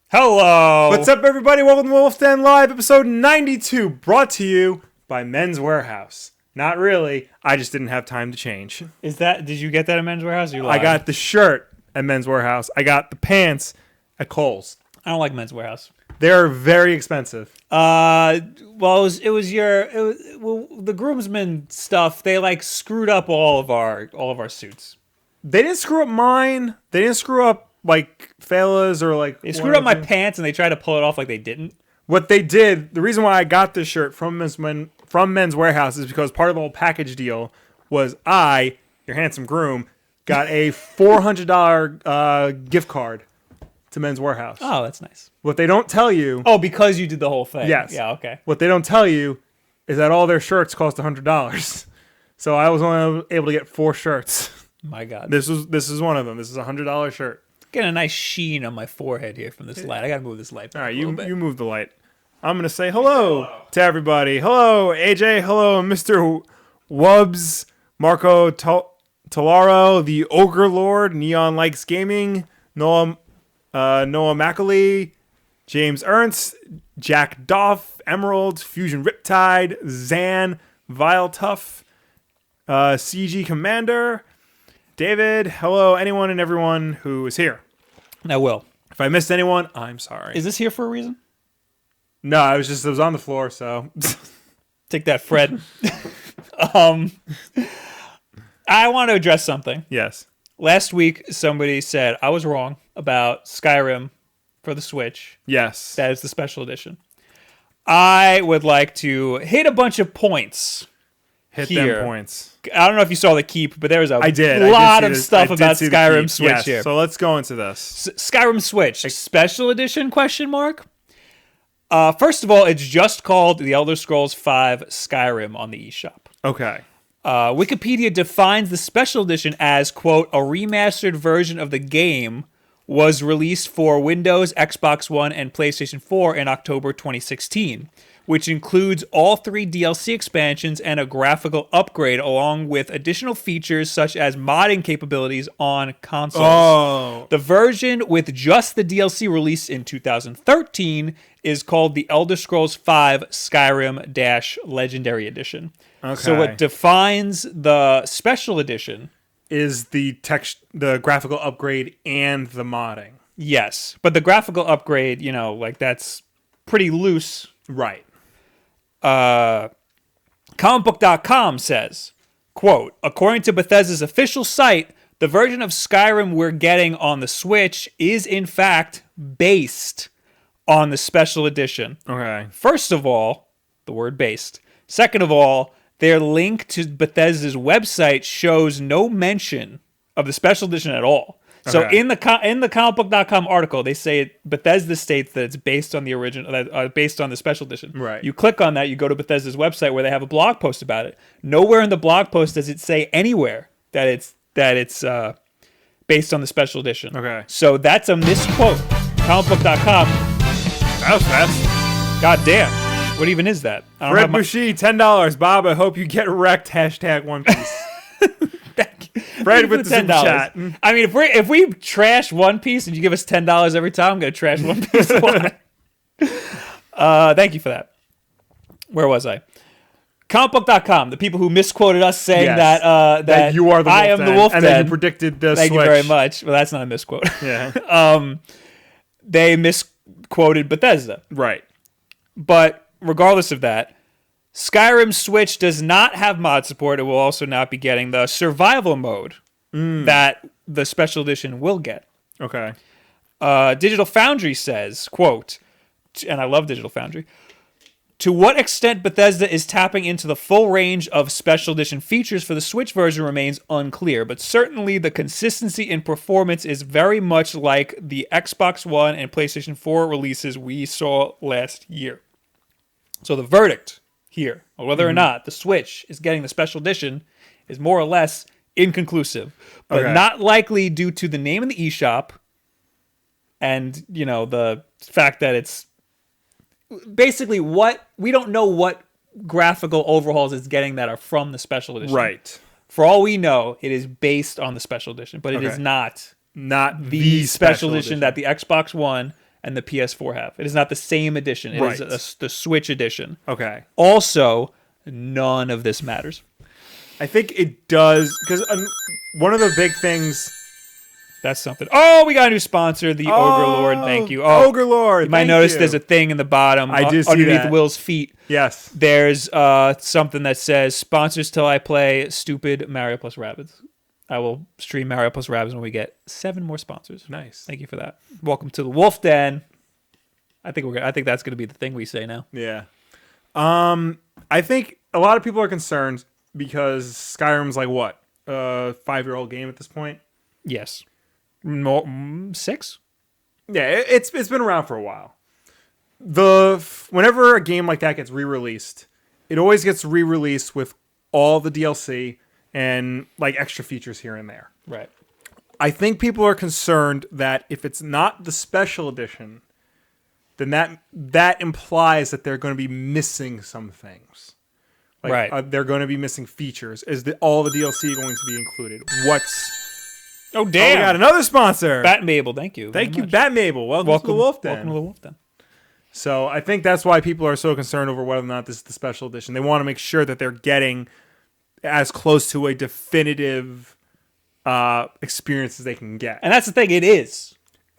Hello. What's up, everybody? Welcome to Wulff Den Live, episode 92, brought to you by Men's Warehouse. Not really. I just didn't have time to change. Did you get that at Men's Warehouse? Or you lied? I got the shirt at Men's Warehouse. I got the pants at Kohl's. I don't like Men's Warehouse. They're very expensive. Well, the groomsmen stuff. They like screwed up all of our suits. They didn't screw up mine. They didn't screw up like Fela's or like. They screwed up my pants and they tried to pull it off like they didn't. What they did, the reason why I got this shirt from Men's Warehouse is because part of the whole package deal was your handsome groom, got a $400 gift card to Men's Warehouse. Oh, that's nice. What they don't tell you... Oh, because you did the whole thing. Yes. Yeah, okay. What they don't tell you is that all their shirts cost $100. So I was only able to get 4 shirts. My God. This is one of them. This is a $100 shirt. Getting a nice sheen on my forehead here from this light. I gotta move this light back. All right, you move the light. I'm going to say hello to everybody. Hello, AJ. Hello, Mr. Wubbs, Marco Tolaro, the Ogre Lord, Neon Likes Gaming, Noah Macaulay, James Ernst, Jack Doff, Emerald, Fusion Riptide, Zan, Vile Tough, CG Commander, David. Hello, anyone and everyone who is here. Now, Will. If I missed anyone, I'm sorry. Is this here for a reason? No, it was on the floor, so. Take that, Fred. I want to address something. Yes. Last week, somebody said I was wrong about Skyrim for the Switch. Yes. That is the special edition. I would like to hit a bunch of points. Hit here. them points. I don't know if you saw the keep, but there was a I did lot see of this. stuff I did about see the Skyrim keep. Switch yes. here. So let's go into this. Skyrim Switch special edition ? First of all, it's just called The Elder Scrolls V Skyrim on the eShop. Okay. Wikipedia defines the special edition as, quote, a remastered version of the game was released for Windows, Xbox One, and PlayStation 4 in October 2016, which includes all 3 DLC expansions and a graphical upgrade along with additional features such as modding capabilities on consoles. Oh. The version with just the DLC released in 2013 is called the Elder Scrolls V Skyrim - Legendary Edition. Okay. So what defines the special edition is the graphical upgrade and the modding. Yes, but the graphical upgrade, that's pretty loose. Right. Comicbook.com says, quote, according to Bethesda's official site, the version of Skyrim we're getting on the Switch is in fact based on the special edition. Okay. First of all, the word based. Second of all, their link to Bethesda's website shows no mention of the special edition at all. So Okay. in the comicbook.com article, they say Bethesda states that it's based on the original, based on the special edition. Right. You click on that, you go to Bethesda's website where they have a blog post about it. Nowhere in the blog post does it say anywhere that it's based on the special edition. Okay. So that's a misquote. Comicbook.com. That was fast. God damn. What even is that? I don't Fred have my- Bushy, $10. Bob, I hope you get wrecked. # One Piece. Fred with the super chat. I mean, if we trash One Piece and you give us $10 every time, I'm gonna trash One Piece. Thank you for that. Where was I? Comicbook.com, the people who misquoted us saying Yes. that you are the I Wolf am Den, the Wulff Den. and then you predicted the Thank Switch. you very much. Well, that's not a misquote. Yeah. They misquoted Bethesda. Right. But regardless of that, Skyrim Switch does not have mod support. It will also not be getting the survival mode that the special edition will get. Okay. Digital Foundry says, quote, and I love Digital Foundry, to what extent Bethesda is tapping into the full range of special edition features for the Switch version remains unclear, but certainly the consistency in performance is very much like the Xbox One and PlayStation 4 releases we saw last year. So the verdict here, or whether or not the Switch is getting the special edition, is more or less inconclusive, but not likely due to the name in the eShop and, the fact that it's basically we don't know what graphical overhauls it's getting that are from the special edition. Right. For all we know, it is based on the special edition, but it is not Not the special edition that the Xbox One and the PS4 have. It is not the same edition. It Right. is the Switch edition. Okay. Also, none of this matters. I think it does, because one of the big things... That's something. Oh, we got a new sponsor, the Ogre Lord. Thank you. Oh, Ogre Lord, you might thank notice you. there's a thing in the bottom I do see underneath that. Will's feet. Yes. There's something that says, sponsors till I play stupid Mario plus Rabbids. I will stream Mario plus Rabbids when we get 7 more sponsors. Nice. Thank you for that. Welcome to the Wulff Den. I think that's going to be the thing we say now. Yeah. I think a lot of people are concerned because Skyrim's like what? A 5-year-old game at this point? Yes. 6? Yeah, it's been around for a while. Whenever a game like that gets re-released, it always gets re-released with all the DLC and like extra features here and there. Right. I think people are concerned that if it's not the special edition, then that implies that they're going to be missing some things. Like, right. They're going to be missing features. Is all the DLC going to be included? Oh, damn. We got another sponsor. Batmable, thank you. Thank you, Batmable. Welcome to the Wulff Den. Welcome to the Wulff Den. So I think that's why people are so concerned over whether or not this is the special edition. They want to make sure that they're getting as close to a definitive experience as they can get. And that's the thing, it is.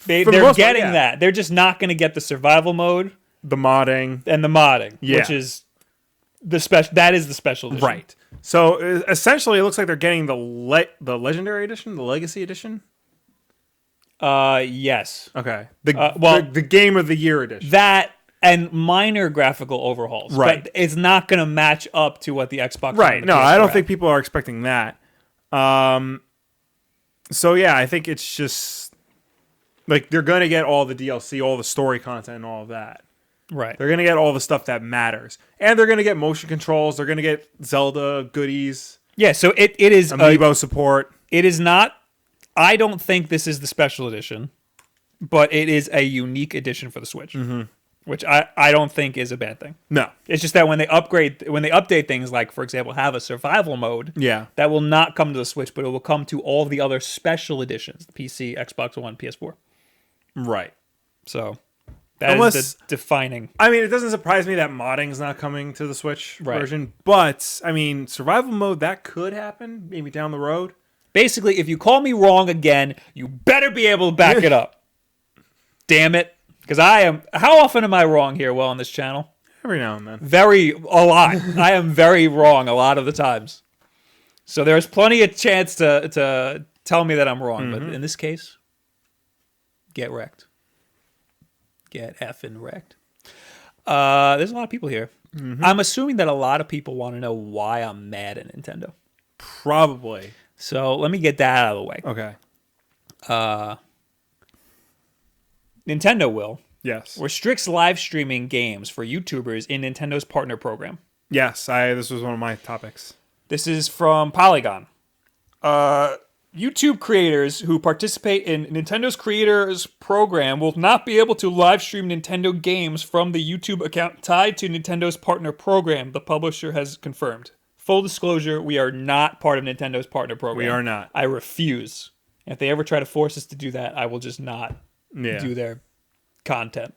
They're getting that. They're just not going to get the survival mode, the modding, and the modding, which is the special. That is the special edition, right? So essentially, it looks like they're getting the legendary edition, the legacy edition. Yes. Okay. The game of the year edition. That and minor graphical overhauls. Right. But it's not going to match up to what the Xbox. Right. No, I don't think people are expecting that. So yeah, I think it's just like they're going to get all the DLC, all the story content, and all of that. Right. They're going to get all the stuff that matters. And they're going to get motion controls. They're going to get Zelda goodies. Yeah, so it is Amiibo support. It is not. I don't think this is the special edition, but it is a unique edition for the Switch, which I don't think is a bad thing. No. It's just that when they update things like, for example, have a survival mode, that will not come to the Switch, but it will come to all the other special editions, the PC, Xbox One, PS4. Right. So that is the defining. I mean, it doesn't surprise me that modding is not coming to the Switch version, but I mean, survival mode, that could happen maybe down the road. Basically, if you call me wrong again, you better be able to back it up. Damn it. Because I am... How often am I wrong here, Will, on this channel? Every now and then. A lot. I am very wrong a lot of the times. So there's plenty of chance to tell me that I'm wrong. But in this case, get wrecked. Get effing wrecked. There's a lot of people here. I'm assuming that a lot of people want to know why I'm mad at Nintendo. Probably. So let me get that out of the way. Okay. Nintendo will restricts live streaming games for YouTubers in Nintendo's partner program. Yes, this was one of my topics. This is from Polygon. YouTube creators who participate in Nintendo's creators program will not be able to live stream Nintendo games from the YouTube account tied to Nintendo's partner program, the publisher has confirmed. Full disclosure, we are not part of Nintendo's partner program. We are not. I refuse. If they ever try to force us to do that, I will just not do their content.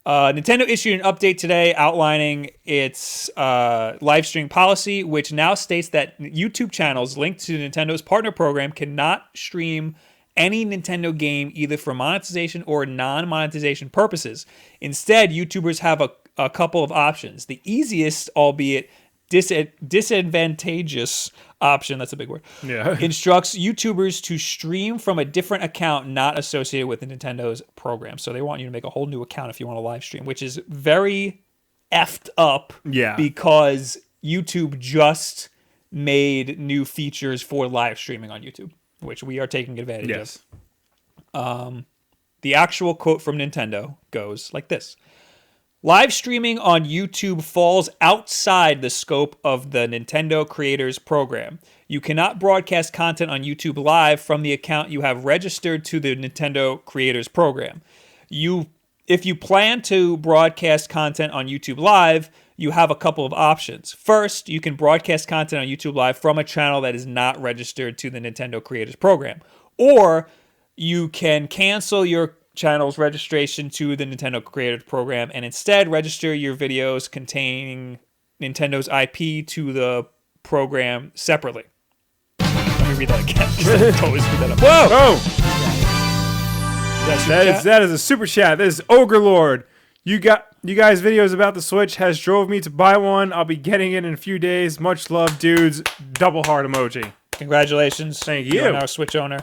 Nintendo issued an update today outlining its live stream policy, which now states that YouTube channels linked to Nintendo's partner program cannot stream any Nintendo game either for monetization or non-monetization purposes. Instead, YouTubers have a couple of options. The easiest, albeit disadvantageous option, that's a big word, instructs YouTubers to stream from a different account not associated with the Nintendo's program. So they want you to make a whole new account if you want to live stream, which is very effed up because YouTube just made new features for live streaming on YouTube, which we are taking advantage of. The actual quote from Nintendo goes like this. Live streaming on YouTube falls outside the scope of the Nintendo Creators Program. You cannot broadcast content on YouTube Live from the account you have registered to the Nintendo Creators Program. If you plan to broadcast content on YouTube Live, you have a couple of options. First, you can broadcast content on YouTube Live from a channel that is not registered to the Nintendo Creators Program. Or you can cancel your channel's registration to the Nintendo Creator Program and instead register your videos containing Nintendo's IP to the program separately. Let me read that again. I totally screwed that up. Whoa! Oh! That is a super chat. This is Ogre Lord. You guys' videos about the Switch has drove me to buy one. I'll be getting it in a few days. Much love, dudes. Double heart emoji. Congratulations. Thank you. You're now a Switch owner.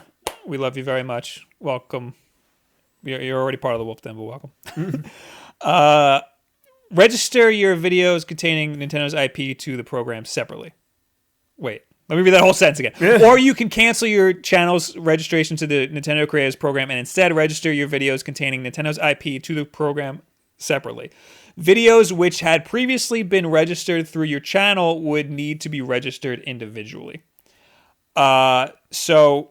We love you very much. Welcome. You're already part of the Wulff Den, but welcome. Register your videos containing Nintendo's IP to the program separately. Wait, let me read that whole sentence again. Or you can cancel your channel's registration to the Nintendo Creators Program and instead register your videos containing Nintendo's IP to the program separately. Videos which had previously been registered through your channel would need to be registered individually. So,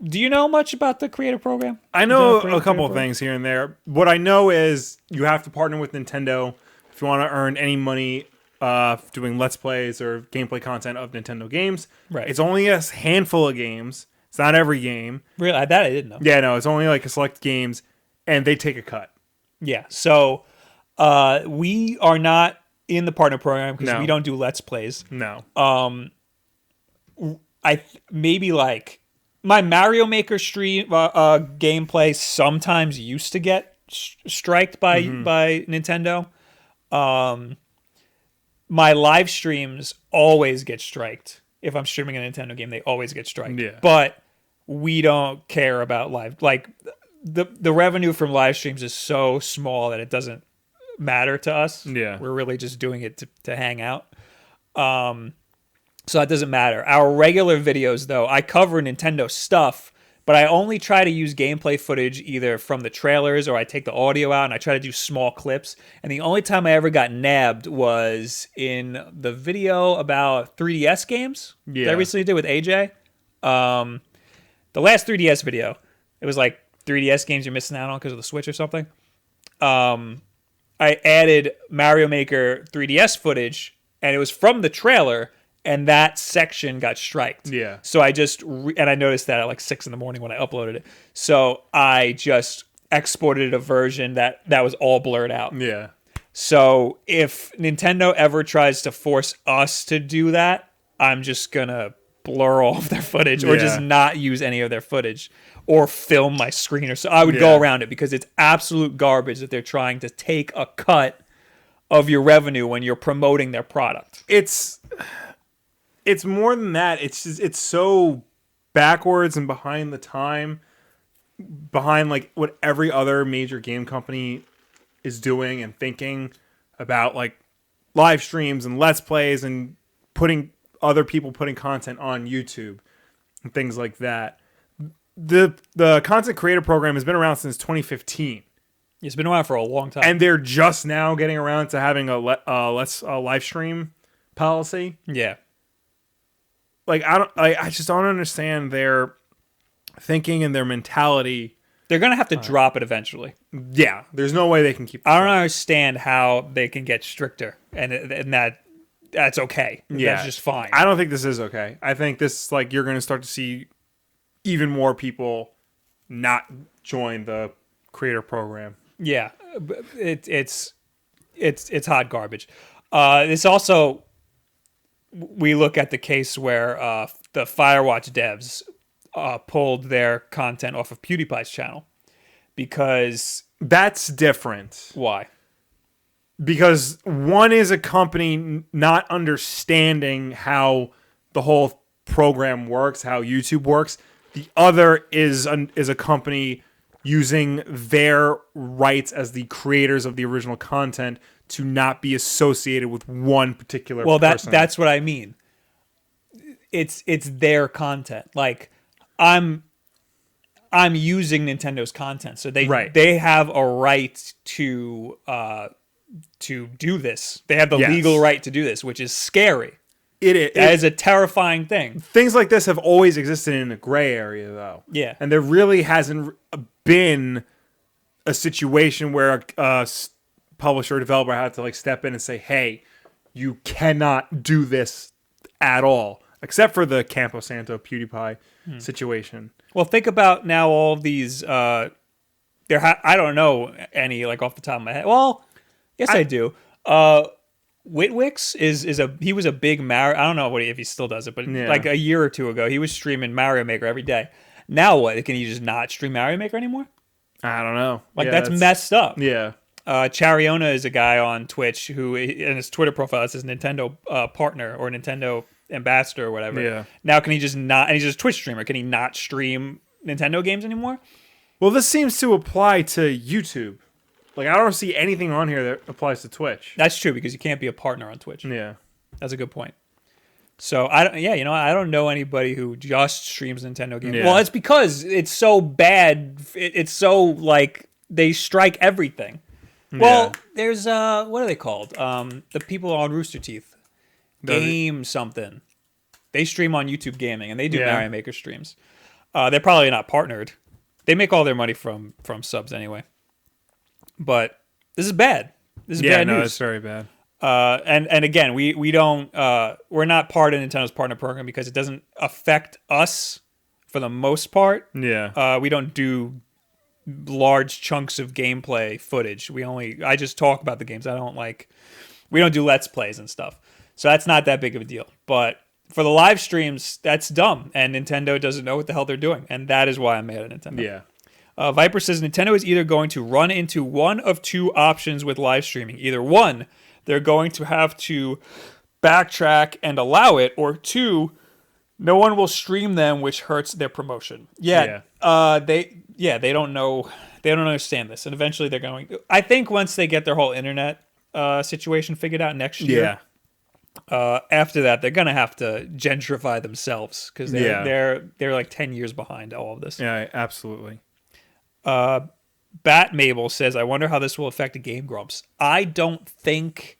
do you know much about the Creator Program? I know a couple of things here and there. What I know is you have to partner with Nintendo if you want to earn any money doing Let's Plays or gameplay content of Nintendo games. Right. It's only a handful of games. It's not every game. Really? That I didn't know. Yeah, no, it's only like a select games, and they take a cut. Yeah, so we are not in the partner program because we don't do Let's Plays. No. Maybe like my Mario Maker stream gameplay sometimes used to get striked by Nintendo. My live streams always get striked. If I'm streaming a Nintendo game, they always get striked. Yeah. But we don't care about live. Like the revenue from live streams is so small that it doesn't matter to us. Yeah. We're really just doing it to hang out. So that doesn't matter. Our regular videos, though, I cover Nintendo stuff, but I only try to use gameplay footage either from the trailers or I take the audio out and I try to do small clips. And the only time I ever got nabbed was in the video about 3DS games that I recently did with AJ. The last 3DS video, it was like 3DS games you're missing out on because of the Switch or something. I added Mario Maker 3DS footage, and it was from the trailer, and that section got striked. Yeah. So I just, and I noticed that at like 6 in the morning when I uploaded it. So I just exported a version that was all blurred out. Yeah. So if Nintendo ever tries to force us to do that, I'm just going to blur all of their footage or just not use any of their footage or film my screen or so. I would go around it because it's absolute garbage that they're trying to take a cut of your revenue when you're promoting their product. It's more than that. It's just, it's so backwards and behind the time, behind like what every other major game company is doing and thinking about, like live streams and Let's Plays and putting other people putting content on YouTube and things like that. The content creator program has been around since 2015. It's been around for a long time, and they're just now getting around to having a live stream policy. Yeah. Like I just don't understand their thinking and their mentality. They're gonna have to drop it eventually. Yeah, there's no way they can keep. I don't understand how they can get stricter, and that's okay. Yeah, that's just fine. I don't think this is okay. I think this, like, you're gonna start to see even more people not join the creator program. Yeah, it's hot garbage. It's also, we look at the case where the Firewatch devs pulled their content off of PewDiePie's channel because... That's different. Why? Because one is a company not understanding how the whole program works, how YouTube works. The other is a company using their rights as the creators of the original content to not be associated with one particular person. That's what I mean. It's their content. Like, I'm using Nintendo's content, so they have a right to do this. They have the legal right to do this, which is scary. That is a terrifying thing. Things like this have always existed in a gray area, though. Yeah. And there really hasn't been a situation where a publisher or developer had to, like, step in and say, hey, you cannot do this at all. Except for the Campo Santo PewDiePie situation. Well, think about now all these I don't know any like off the top of my head. Well, yes, I do. Witwix he was a big Mario. I don't know if he still does it, but like a year or two ago, he was streaming Mario Maker every day. Now what? Can you just not stream Mario Maker anymore? I don't know. Like that's messed up. Yeah. Chariona is a guy on Twitch who, in his Twitter profile, it says Nintendo partner or Nintendo ambassador or whatever. Yeah. Now can he just not? And he's just a Twitch streamer. Can he not stream Nintendo games anymore? Well, this seems to apply to YouTube. Like, I don't see anything on here that applies to Twitch. That's true because you can't be a partner on Twitch. Yeah. That's a good point. So I don't know anybody who just streams Nintendo games. Yeah. Well, it's because it's so bad. It's so like they strike everything. Well, there's what are they called? The people on Rooster Teeth, Game something. They stream on YouTube Gaming and they do Mario Maker streams. They're probably not partnered. They make all their money from subs anyway. But this is bad. This is bad news. Yeah, no, it's very bad. And again, we don't we're not part of Nintendo's partner program because it doesn't affect us for the most part. Yeah. We don't do large chunks of gameplay footage. I just talk about the games. We don't do let's plays and stuff. So that's not that big of a deal. But for the live streams, that's dumb. And Nintendo doesn't know what the hell they're doing. And that is why I'm mad at Nintendo. Yeah. Viper says Nintendo is either going to run into one of two options with live streaming. Either one, they're going to have to backtrack and allow it, or two, no one will stream them, which hurts their promotion. They don't know. They don't understand this, and eventually they're going. I think once they get their whole internet situation figured out next year, after that they're gonna have to gentrify themselves because they're like 10 years behind all of this. Yeah, absolutely. Bat Mabel says, I wonder how this will affect Game Grumps. I don't think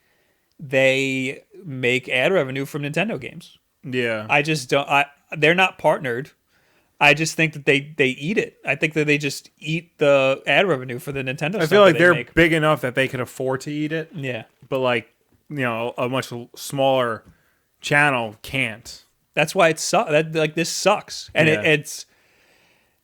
they make ad revenue from Nintendo games. Yeah. I just don't. They're not partnered. I just think that they eat it. I think that they just eat the ad revenue for the Nintendo stuff. I feel like they're make. big enough that they can afford to eat it. Yeah. But like, a much smaller channel can't. That's why it sucks. This sucks. And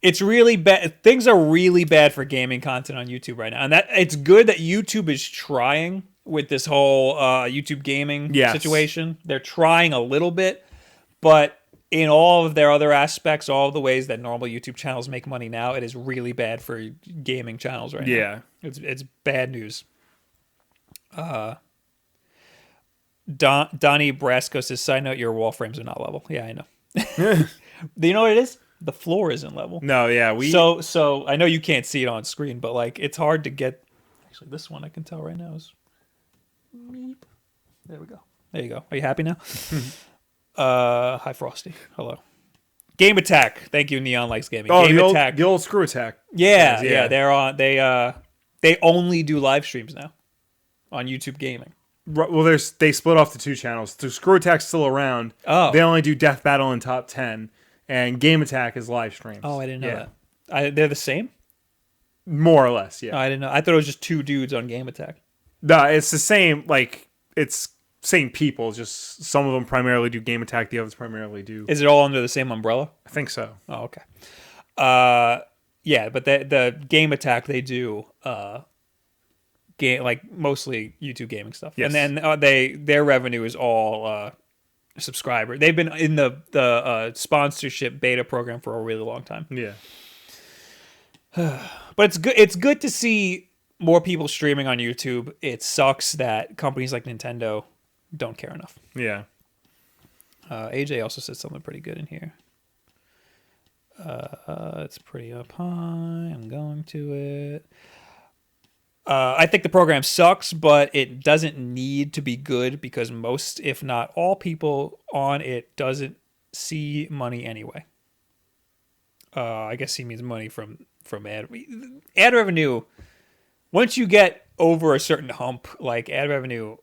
it's really bad. Things are really bad for gaming content on YouTube right now. And it's good that YouTube is trying with this whole YouTube gaming situation. They're trying a little bit, but in all of their other aspects, all of the ways that normal YouTube channels make money now, it is really bad for gaming channels right now. Yeah. It's bad news. Donnie Brasco says, side note, your wall frames are not level. Yeah, I know. Do you know what it is? The floor isn't level. No, yeah. So I know you can't see it on screen, but like it's hard to get. Actually, this one I can tell right now is. Meep. There we go. There you go. Are you happy now? Hi Frosty. Hello. Game Attack. Thank you, Neon Likes Gaming. Oh, Game Attack. The old Screw Attack. Yeah. They're on. They only do live streams now on YouTube Gaming. Well, they split off the two channels. So Screw Attack's still around. Oh. They only do Death Battle and Top 10, and Game Attack is live streams. Oh, I didn't know that. They're the same? More or less, yeah. Oh, I didn't know. I thought it was just two dudes on Game Attack. No, it's the same. Like it's same people. Just some of them primarily do Game Attack. The others primarily do. Is it all under the same umbrella? I think so. Oh, okay. Yeah, but the Game Attack they do like mostly YouTube gaming stuff, yes. And then their revenue is all subscriber. They've been in the sponsorship beta program for a really long time. Yeah, but it's good. It's good to see more people streaming on YouTube. It sucks that companies like Nintendo don't care enough. Yeah. AJ also said something pretty good in here. It's pretty up high. I'm going to it. I think the program sucks, but it doesn't need to be good because most, if not all people on it doesn't see money anyway. I guess he means money from ad revenue. Once you get over a certain hump, like ad revenue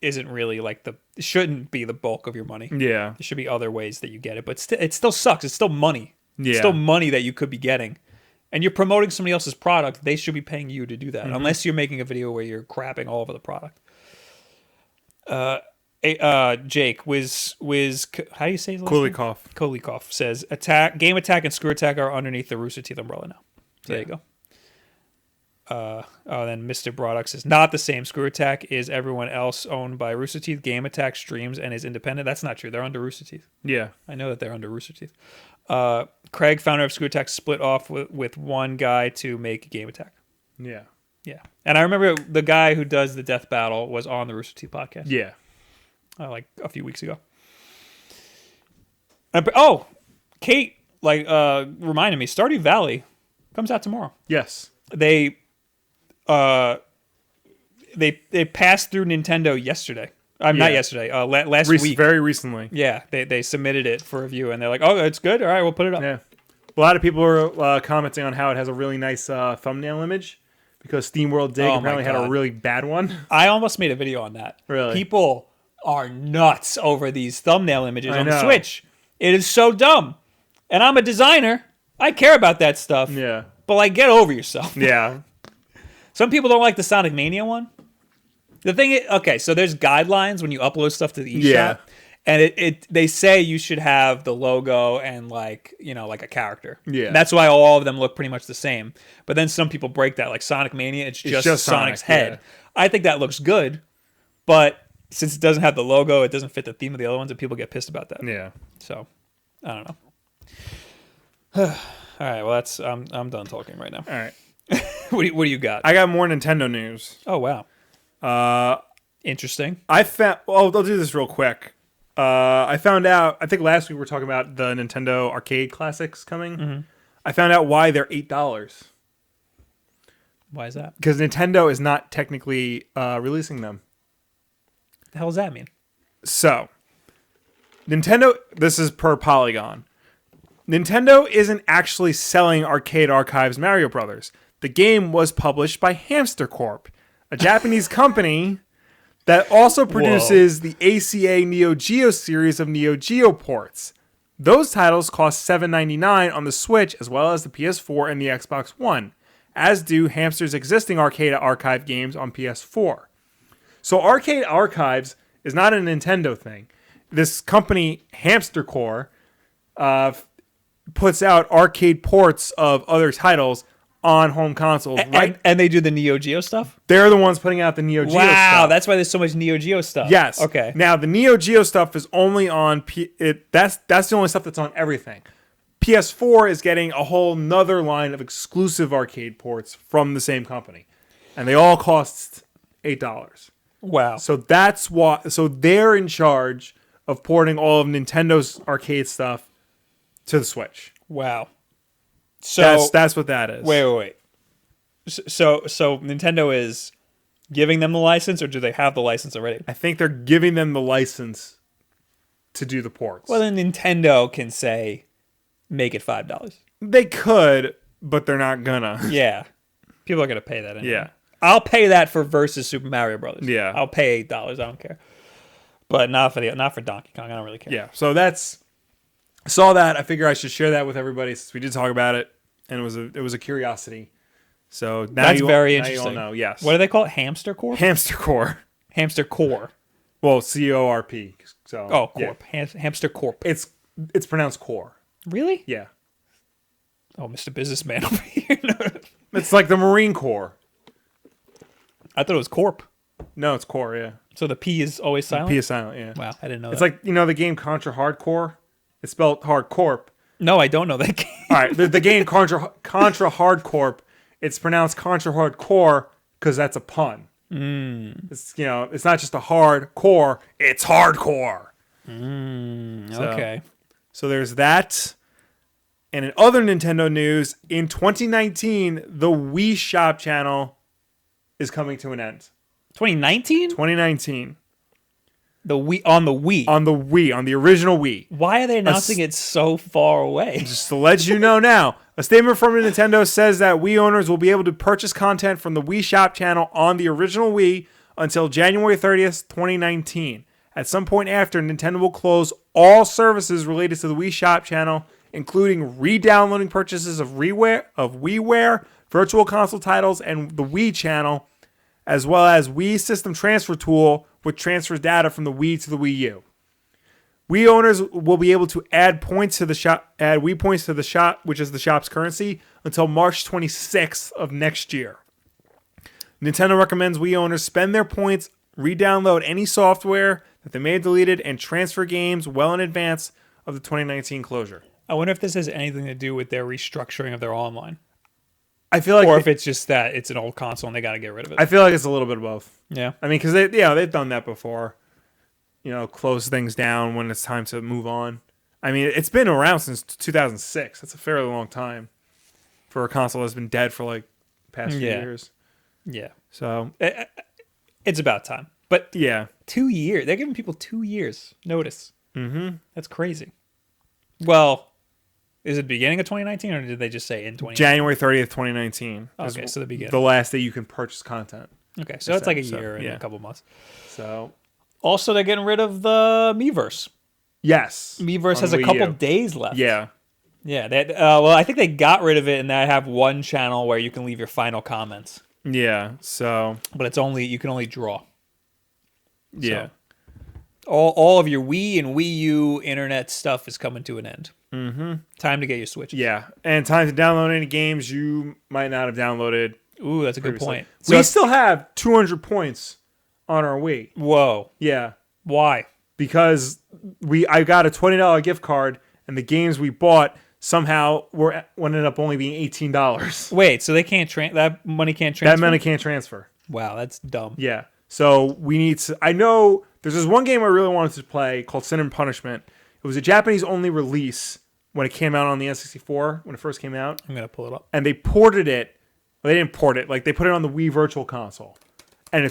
isn't really like it shouldn't be the bulk of your money. Yeah. There should be other ways that you get it, but it still sucks. It's still money. Yeah. It's still money that you could be getting. And you're promoting somebody else's product, they should be paying you to do that. Mm-hmm. Unless you're making a video where you're crapping all over the product. Jake, Wiz, how do you say his last name? Kulikov says, Game Attack and Screw Attack are underneath the Rooster Teeth umbrella now. So there you go. Then Mr. Broadux is not the same. Screw Attack is everyone else owned by Rooster Teeth. Game Attack streams and is independent. That's not true. They're under Rooster Teeth. Yeah. I know that they're under Rooster Teeth. Craig, founder of Screw Attack, split off with one guy to make Game Attack. Yeah. Yeah. And I remember the guy who does the Death Battle was on the Rooster Teeth podcast. Yeah. Like a few weeks ago. Kate reminded me, Stardew Valley comes out tomorrow. Yes. They passed through Nintendo yesterday. Not yesterday. Last week. Very recently. Yeah, they submitted it for review, and they're like, "Oh, it's good. All right, we'll put it up." Yeah. A lot of people are commenting on how it has a really nice thumbnail image because SteamWorld Dig apparently had a really bad one. I almost made a video on that. Really? People are nuts over these thumbnail images on the know. Switch. It is so dumb. And I'm a designer. I care about that stuff. Yeah. But get over yourself. Yeah. Some people don't like the Sonic Mania one. The thing is, okay, so there's guidelines when you upload stuff to the eShop, and they say you should have the logo and like a character. Yeah. That's why all of them look pretty much the same. But then some people break that, like Sonic Mania, it's just Sonic's head. Yeah. I think that looks good, but since it doesn't have the logo, it doesn't fit the theme of the other ones, and people get pissed about that. Yeah. So, I don't know. All right, well I'm done talking right now. All right. What do you got? I got more Nintendo news. Oh wow. Interesting. I'll do this real quick. I found out, I think last week we were talking about the Nintendo Arcade Classics coming. Mm-hmm. I found out why they're $8. Why is that? Because Nintendo is not technically releasing them. The hell does that mean? So, Nintendo, this is per Polygon. Nintendo isn't actually selling Arcade Archives Mario Brothers. The game was published by Hamster Corp, a Japanese company that also produces the ACA Neo Geo series of Neo Geo ports. Those titles cost $7.99 on the Switch as well as the PS4 and the Xbox One, as do Hamster's existing Arcade Archive games on PS4. So Arcade Archives is not a Nintendo thing. This company, Hamster Core, puts out arcade ports of other titles on home consoles. And they do the Neo Geo stuff? They're the ones putting out the Neo Geo stuff. Wow, that's why there's so much Neo Geo stuff. Yes. Okay. Now, the Neo Geo stuff is only on... That's the only stuff that's on everything. PS4 is getting a whole nother line of exclusive arcade ports from the same company. And they all cost $8. Wow. So that's why... So they're in charge of porting all of Nintendo's arcade stuff to the Switch. Wow. So that's what that is. Wait. So Nintendo is giving them the license, or do they have the license already? I think they're giving them the license to do the ports. Well, then Nintendo can say, make it $5. They could, but they're not gonna. Yeah. People are going to pay that anyway. Yeah. I'll pay that for versus Super Mario Brothers. Yeah. I'll pay $8. I don't care. But not for Donkey Kong. I don't really care. Yeah. So saw that. I figure I should share that with everybody since we did talk about it, and it was a curiosity. So now that's very interesting. You all know. Yes. What do they call it? Hamster Corp? Hamster Core. Hamster Core. Well, CORP. So. Oh, Corp. Yeah. Hamster Corp. It's pronounced Core. Really? Yeah. Oh, Mr. Businessman over here. It's like the Marine Corps. I thought it was Corp. No, it's Core. Yeah. So the P is always silent? The P is silent. Yeah. Wow, I didn't know it's that. It's like the game Contra Hardcore. It's spelled Hardcorp. No, I don't know that game. All right, the game Contra Hardcorp, it's pronounced Contra Hardcore because that's a pun. It's it's not just a hard core, it's hardcore. Okay. So there's that. And in other Nintendo news, in 2019, the Wii Shop channel is coming to an end. 2019? 2019. The Wii on the Wii. On the Wii, on the original Wii. Why are they announcing it so far away? Just to let you know now, a statement from Nintendo says that Wii owners will be able to purchase content from the Wii Shop channel on the original Wii until January 30th, 2019. At some point after, Nintendo will close all services related to the Wii Shop channel, including re-downloading purchases of WiiWare, Virtual Console titles, and the Wii channel, as well as Wii System Transfer Tool, which transfers data from the Wii to the Wii U. Wii owners will be able to add points to the shop, add Wii points to the shop, which is the shop's currency, until March 26th of next year. Nintendo recommends Wii owners spend their points, re-download any software that they may have deleted, and transfer games well in advance of the 2019 closure. I wonder if this has anything to do with their restructuring of their online. I feel like, or if it's just that it's an old console and they got to get rid of it. I feel like it's a little bit of both. Yeah. I mean, because they've done that before. Close things down when it's time to move on. I mean, it's been around since 2006. That's a fairly long time for a console that's been dead for like past few years. Yeah. So it's about time. But yeah, 2 years. They're giving people 2 years notice. Mm-hmm. That's crazy. Well, is it the beginning of 2019 or did they just say in 2019? January 30th, 2019. Okay, so the beginning. The last day you can purchase content. Okay, so it's like a year and a couple months. So also, they're getting rid of the Miiverse. Yes. Miiverse has a couple days left. Yeah. Yeah. Well, I think they got rid of it, and I have one channel where you can leave your final comments. Yeah. So. But you can only draw. Yeah. So, all of your Wii and Wii U internet stuff is coming to an end. Mm-hmm. Time to get your Switch. Yeah, and time to download any games you might not have downloaded. Ooh, that's a good point. So we still have 200 points on our Wii. Whoa. Yeah. Why? Because I got a $20 gift card, and the games we bought somehow ended up only being $18. Wait, so they can't that money can't transfer? That money can't transfer. Wow, that's dumb. Yeah. So we need to. I know there's this one game I really wanted to play called Sin and Punishment. It was a Japanese-only release when it came out on the N64, when it first came out. I'm going to pull it up. And they ported it. Well, they didn't port it. Like, they put it on the Wii Virtual Console. And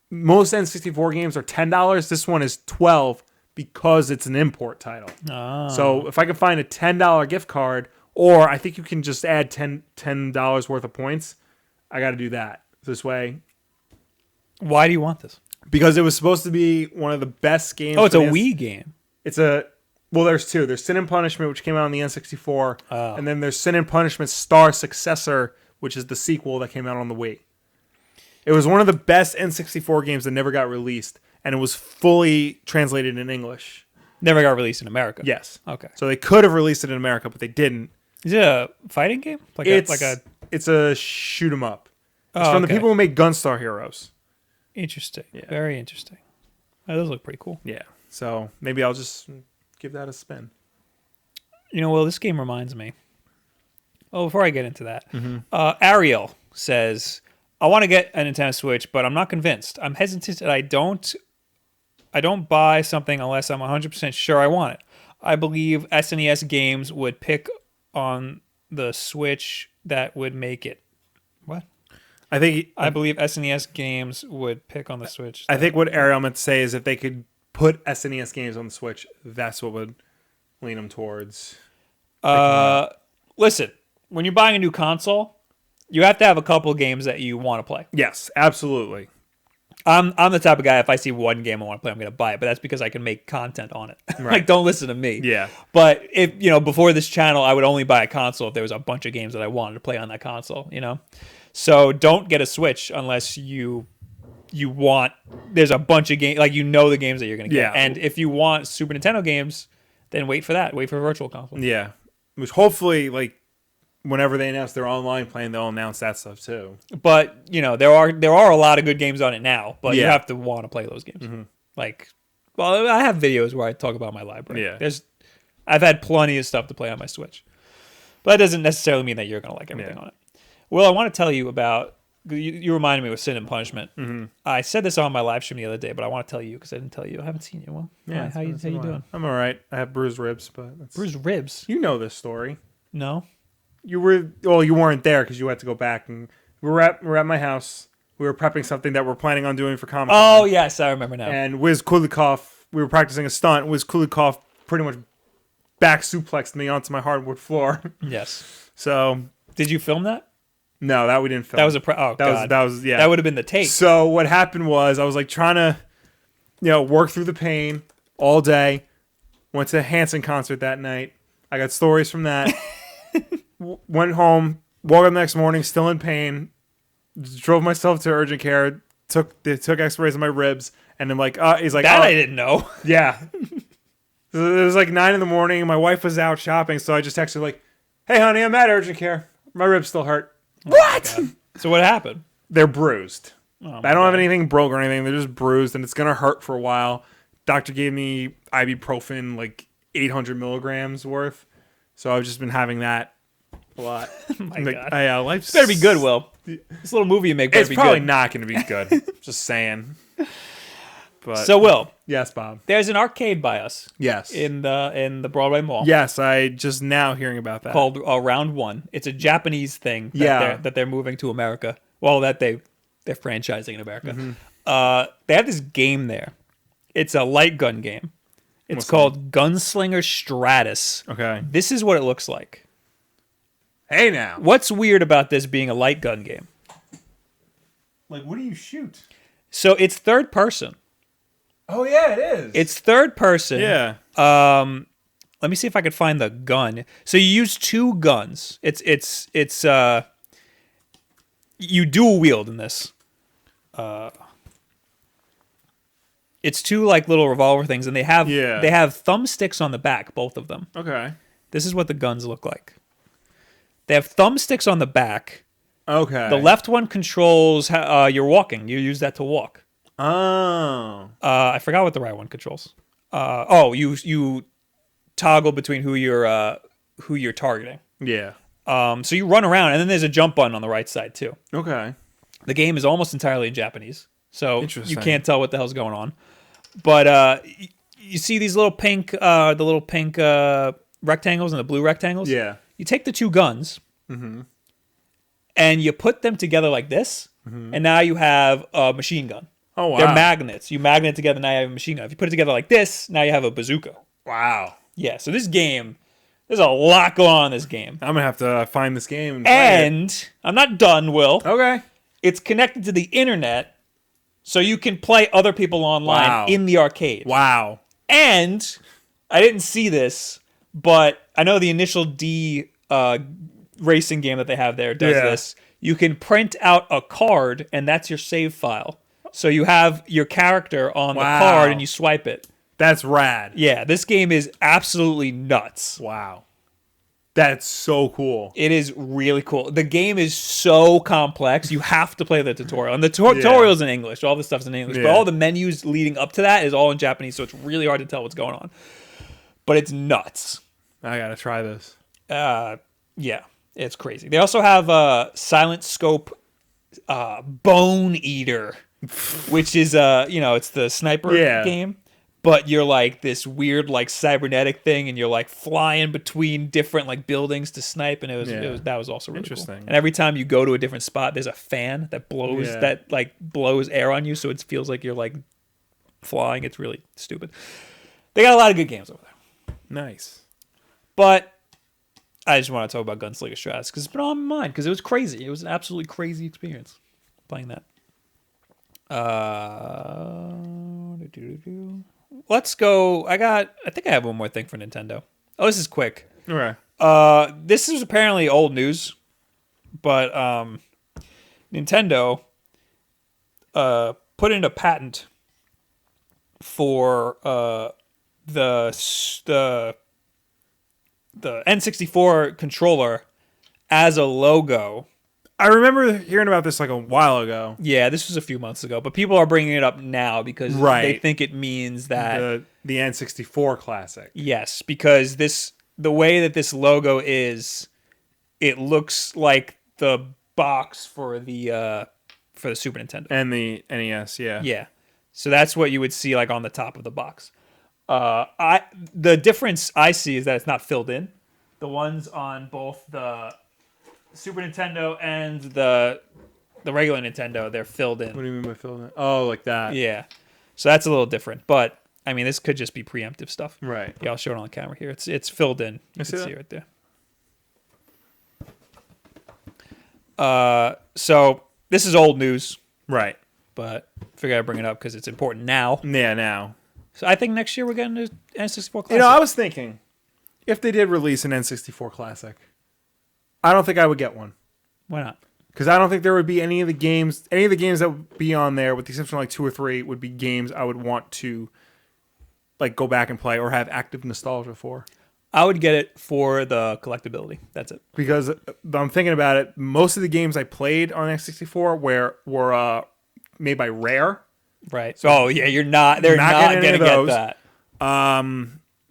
most N64 games are $10. This one is $12 because it's an import title. Oh. So if I can find a $10 gift card, or I think you can just add $10 worth of points, I got to do that this way. Why do you want this? Because it was supposed to be one of the best games. Oh, it's a Wii game. Well, there's two. There's Sin and Punishment, which came out on the N64, and then there's Sin and Punishment Star Successor, which is the sequel that came out on the Wii. It was one of the best N64 games that never got released, and it was fully translated in English. Never got released in America. Yes. Okay. So they could have released it in America, but they didn't. Is it a fighting game? It's a shoot 'em up. It's from the people who make Gunstar Heroes. Interesting. Yeah. Very interesting. That does look pretty cool. Yeah. So maybe I'll just give that a spin. Well, this game reminds me. Oh, before I get into that, Ariel says, I want to get a Nintendo Switch, but I'm not convinced. I'm hesitant that I don't buy something unless I'm 100% sure I want it. I believe SNES games would pick on the Switch that would make it. What? I believe SNES games would pick on the Switch. I think what Ariel meant to say is if they could put SNES games on the Switch, that's what would lean them towards. Listen, when you're buying a new console, you have to have a couple of games that you want to play. Yes, absolutely. I'm the type of guy, if I see one game I want to play, I'm going to buy it, but that's because I can make content on it. Right. Like, don't listen to me. Yeah. But if, before this channel, I would only buy a console if there was a bunch of games that I wanted to play on that console, So don't get a Switch unless you want, there's a bunch of games, like the games that you're going to get. Yeah. And if you want Super Nintendo games, then wait for that. Wait for a Virtual Console. Yeah. Which hopefully, whenever they announce their online plan, they'll announce that stuff too. But, there are a lot of good games on it now, but you have to want to play those games. Mm-hmm. I have videos where I talk about my library. Yeah. I've had plenty of stuff to play on my Switch. But that doesn't necessarily mean that you're going to like everything on it. Well, I want to tell you about, you reminded me with Sin and Punishment. Mm-hmm. I said this on my live stream the other day, but I want to tell you because I didn't tell you. I haven't seen you. Well, yeah. How you doing? I'm all right. I have bruised ribs, but that's... Bruised ribs? You know this story. No. You weren't there because you had to go back, and we're at my house. We were prepping something that we're planning on doing for Comic-Con. Oh, yes, I remember now. And Wiz Kulikov, we were practicing a stunt. Wiz Kulikov pretty much back suplexed me onto my hardwood floor. Yes. So... Did you film that? No, that we didn't film. That was God. That was That would have been the take. So what happened was I was trying to, work through the pain all day. Went to a Hanson concert that night. I got stories from that. Went home. Woke up the next morning, still in pain. Drove myself to urgent care. They took X-rays of my ribs, and I'm he's like, that I didn't know. Yeah. It was 9 a.m. My wife was out shopping, so I just texted her hey, honey, I'm at urgent care. My ribs still hurt. What? So what happened? They're bruised. Oh, I don't have anything broke or anything. They're just bruised, and it's gonna hurt for a while. Doctor gave me ibuprofen, like 800 milligrams worth. So I've just been having that a lot. My like, God. Life's Better be good, Will. This little movie you make better It's be probably good. not going to be good. Just saying. But So, Will, yes, Bob. there's an arcade by us Yes. in the Broadway Mall. Yes, I just now hearing about that. Called Round One. It's a Japanese thing that they're moving to America. Well, that they're franchising in America. Mm-hmm. They have this game there. It's a light gun game. It's called Gunslinger Stratus. Okay. This is what it looks like. Hey now. What's weird about this being a light gun game? Like, what do you shoot? So it's third person. Oh yeah, it is. It's third person. Yeah. Let me see if I could find the gun. So you use two guns. It's you dual wield in this. It's two like little revolver things, and they have thumbsticks on the back, both of them. Okay. This is what the guns look like. They have thumbsticks on the back. Okay. The left one controls your walking. You use that to walk. Oh. I forgot what the right one controls. You toggle between who you're targeting. Yeah. So you run around, and then there's a jump button on the right side too. Okay. The game is almost entirely in Japanese, so Interesting. you can't tell what the hell's going on. But you see these little pink, rectangles and the blue rectangles. Yeah. You take the two guns, and you put them together like this, and now you have a machine gun. Oh wow. They're magnets. You magnet together, now you have a machine gun. If you put it together like this, now you have a bazooka. Wow. Yeah. So this game, there's a lot going on in this game. I'm gonna have to find this game and play it. I'm not done, Will. Okay. It's connected to the internet, so you can play other people online in the arcade. Wow. And I didn't see this, but I know the Initial D racing game that they have there does this. You can print out a card, and that's your save file. So you have your character on the card, and you swipe it. That's rad. Yeah, this game is absolutely nuts. Wow. That's so cool. It is really cool. The game is so complex. You have to play the tutorial. And the tutorial's in English. All this stuff's in English. But all the menus leading up to that is all in Japanese, so it's really hard to tell what's going on. But it's nuts. I gotta try this. Yeah, it's crazy. They also have Silent Scope Bone Eater, which is, it's the sniper game. But you're like this weird like cybernetic thing, and you're like flying between different like buildings to snipe, and that was also really interesting. Cool. And every time you go to a different spot, there's a fan that blows air on you, so it feels like you're like flying. It's really stupid. They got a lot of good games over there. Nice. But I just want to talk about Gunslinger Stratus because it's been on my mind because it was crazy. It was an absolutely crazy experience playing that. Let's go. I think I have one more thing for Nintendo. Oh, this is quick. Okay. This is apparently old news, but Nintendo put in a patent for the N64 controller as a logo. I remember hearing about this like a while ago. Yeah, this was a few months ago, but people are bringing it up now because they think it means that the N64 Classic. Yes, because the way that this logo is, it looks like the box for the Super Nintendo And the NES, yeah. Yeah, so that's what you would see like on the top of the box. The difference I see is that it's not filled in. The ones on both the Super Nintendo and the regular Nintendo, they're filled in. What do you mean by filled in? Oh, like that. Yeah. So that's a little different. But, I mean, this could just be preemptive stuff. Right. Yeah, I'll show it on the camera here. It's filled in. You can see it right there. So, this is old news. Right. But I figured I'd bring it up because it's important now. Yeah, now. So I think next year we're getting to N64 Classic. I was thinking, if they did release an N64 Classic, I don't think I would get one. Why not? Because I don't think there would be any of the games that would be on there, with the exception of like 2 or 3, would be games I would want to like go back and play or have active nostalgia for. I would get it for the collectability. That's it. Because I'm thinking about it, most of the games I played on N64 were made by Rare. Right. So, oh yeah, they're not gonna get those. that.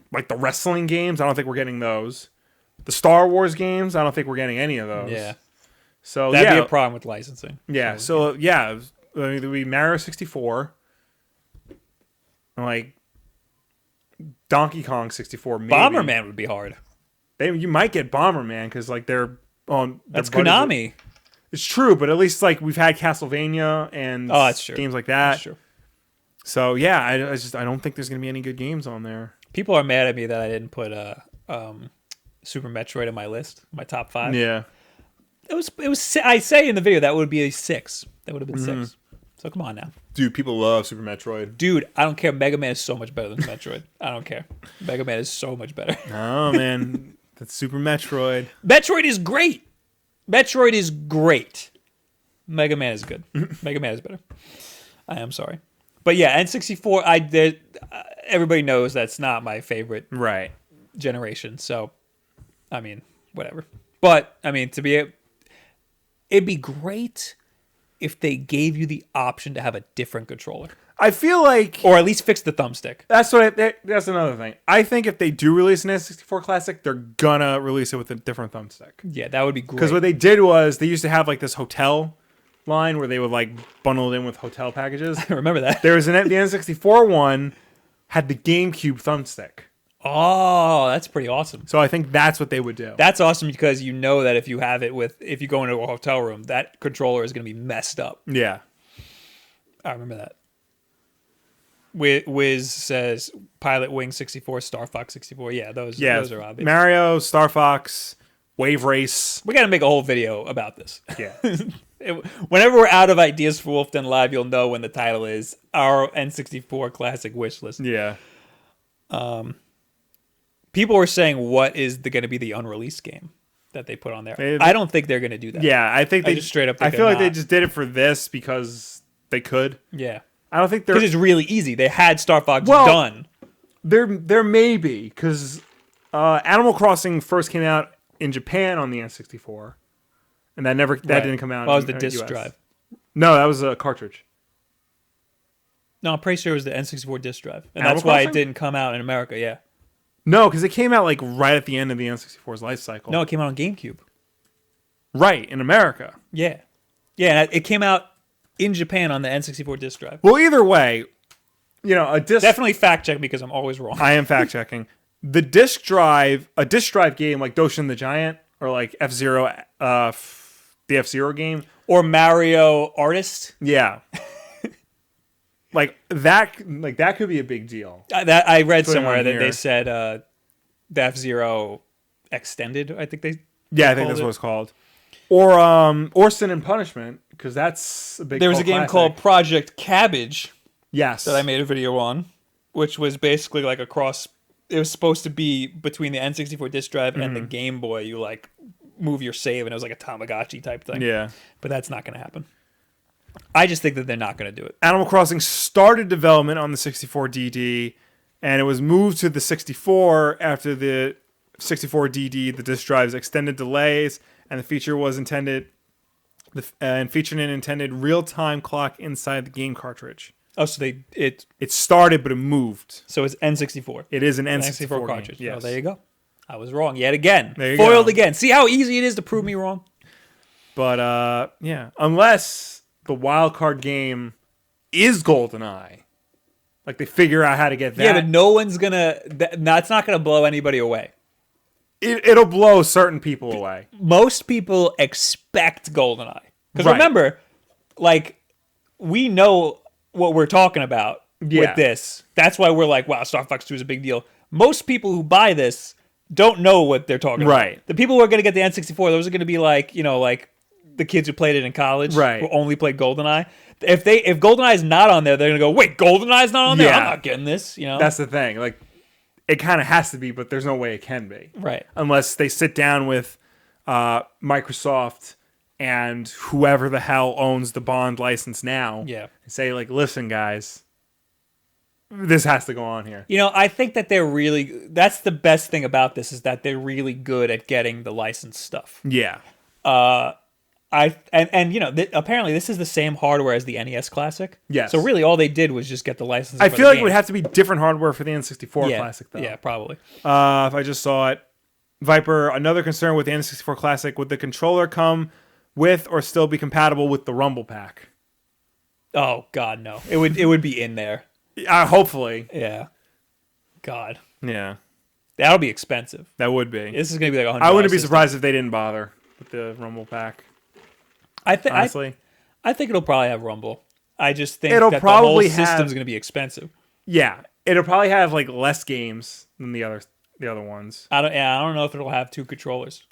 Like the wrestling games, I don't think we're getting those. The Star Wars games, I don't think we're getting any of those. Yeah. So That'd be a problem with licensing. Yeah. So yeah, I mean, there'd be Mario 64, and like Donkey Kong 64. Maybe. Bomberman would be hard. You might get Bomberman because like they're on. That's Konami. It's true, but at least like we've had Castlevania and that's true. games like that. That's true. So yeah, I don't think there's gonna be any good games on there. People are mad at me that I didn't put Super Metroid on my list, my top 5. Yeah, it was. I say in the video that would be a 6. That would have been 6. So come on now, dude. People love Super Metroid. Dude, I don't care. Mega Man is so much better than Metroid. I don't care. Mega Man is so much better. Oh man, that's Super Metroid. Metroid is great. Metroid is great. Mega Man is good. Mega Man is better. I am sorry. But yeah, N64, everybody knows that's not my favorite generation. So, I mean, whatever. But, I mean, it'd be great if they gave you the option to have a different controller. I feel like... Or at least fix the thumbstick. That's another thing. I think if they do release an N64 Classic, they're gonna release it with a different thumbstick. Yeah, that would be great. Because what they did was they used to have like this hotel line where they would like bundle it in with hotel packages. I remember that. There was the N64 one had the GameCube thumbstick. Oh, that's pretty awesome. So I think that's what they would do. That's awesome because you know that if you go into a hotel room, that controller is going to be messed up. Yeah. I remember that. Wiz says Pilot Wing 64, Star Fox 64. Yeah, those are obvious. Mario, Star Fox, Wave Race. We got to make a whole video about this. Yeah. Whenever we're out of ideas for Wulff Den Live, you'll know when the title is our N64 Classic wish list. Yeah. People were saying, what is going to be the unreleased game that they put on there? I don't think they're going to do that. Yeah, I think they just straight up. I feel like they just did it for this because they could. Yeah. I don't think they're... Because it's really easy. They had Star Fox done. There may be, because Animal Crossing first came out in Japan on the N64, and that didn't come out. Well, it was the disc drive. No, that was a cartridge. No, I'm pretty sure it was the N64 disc drive, and Animal that's why Crossing? it didn't come out in America. Yeah. No, because it came out like right at the end of the N64's life cycle. No, it came out on GameCube. Right, in America. Yeah. Yeah, and it came out in Japan on the N64 disc drive. Well, either way, a disc... Definitely fact check because I'm always wrong. I am fact checking. A disc drive game like Doshin the Giant or like F-Zero, the F-Zero game. Or Mario Artist. Yeah. that could be a big deal. I read somewhere that they said the F-Zero Extended, I think they... Yeah, I think that's what it's called. Or Sin and Punishment, because that's a big... There was a game called Project Cabbage. Yes. That I made a video on, which was basically like a cross... It was supposed to be between the N64 disc drive and the Game Boy. You like move your save, and it was like a Tamagotchi type thing. Yeah. But that's not going to happen. I just think that they're not going to do it. Animal Crossing started development on the 64DD, and it was moved to the 64 after the 64DD, the disc drive's extended delays, and the feature was intended and featured an intended real-time clock inside the game cartridge. Oh, so it started, but it moved. So it's N64. It is an N64 cartridge. Yes. Oh, there you go. I was wrong yet again. There you Foiled go. again. See how easy it is to prove me wrong? But yeah, unless the wild card game is GoldenEye, like they figure out how to get that. Yeah, but no one's gonna. That's not gonna blow anybody away. It'll blow certain people away. Most people expect GoldenEye because Right. remember, like we know what we're talking about with this. That's why we're like, wow, Star Fox 2 is a big deal. Most people who buy this don't know what they're talking Right. about. The people who are going to get the N64, those are going to be like, like the kids who played it in college, Right. who only played GoldenEye. If GoldenEye is not on there, they're going to go, wait, GoldenEye's not on there? Yeah. I'm not getting this, That's the thing. Like, it kind of has to be, but there's no way it can be. Right. Unless they sit down with Microsoft and whoever the hell owns the Bond license now. Yeah. And say, like, listen, guys, this has to go on here. You know, I think that that's the best thing about this is that they're really good at getting the licensed stuff. Yeah. Apparently this is the same hardware as the NES Classic. Yes. So really all they did was just get the license. I feel like it would have to be different hardware for the N64 Classic, though. Yeah, probably. If I just saw it. Viper, another concern with the N64 Classic, would the controller come with or still be compatible with the Rumble Pack? Oh, God, no. It would be in there. Hopefully. Yeah. God. Yeah. That'll be expensive. That would be. This is going to be like $100. I wouldn't be surprised if they didn't bother with the Rumble Pack. Honestly. I think it'll probably have Rumble. I just think It'll that probably the whole system's going to be expensive. Yeah. It'll probably have like less games than the other ones. I don't know if it'll have 2 controllers.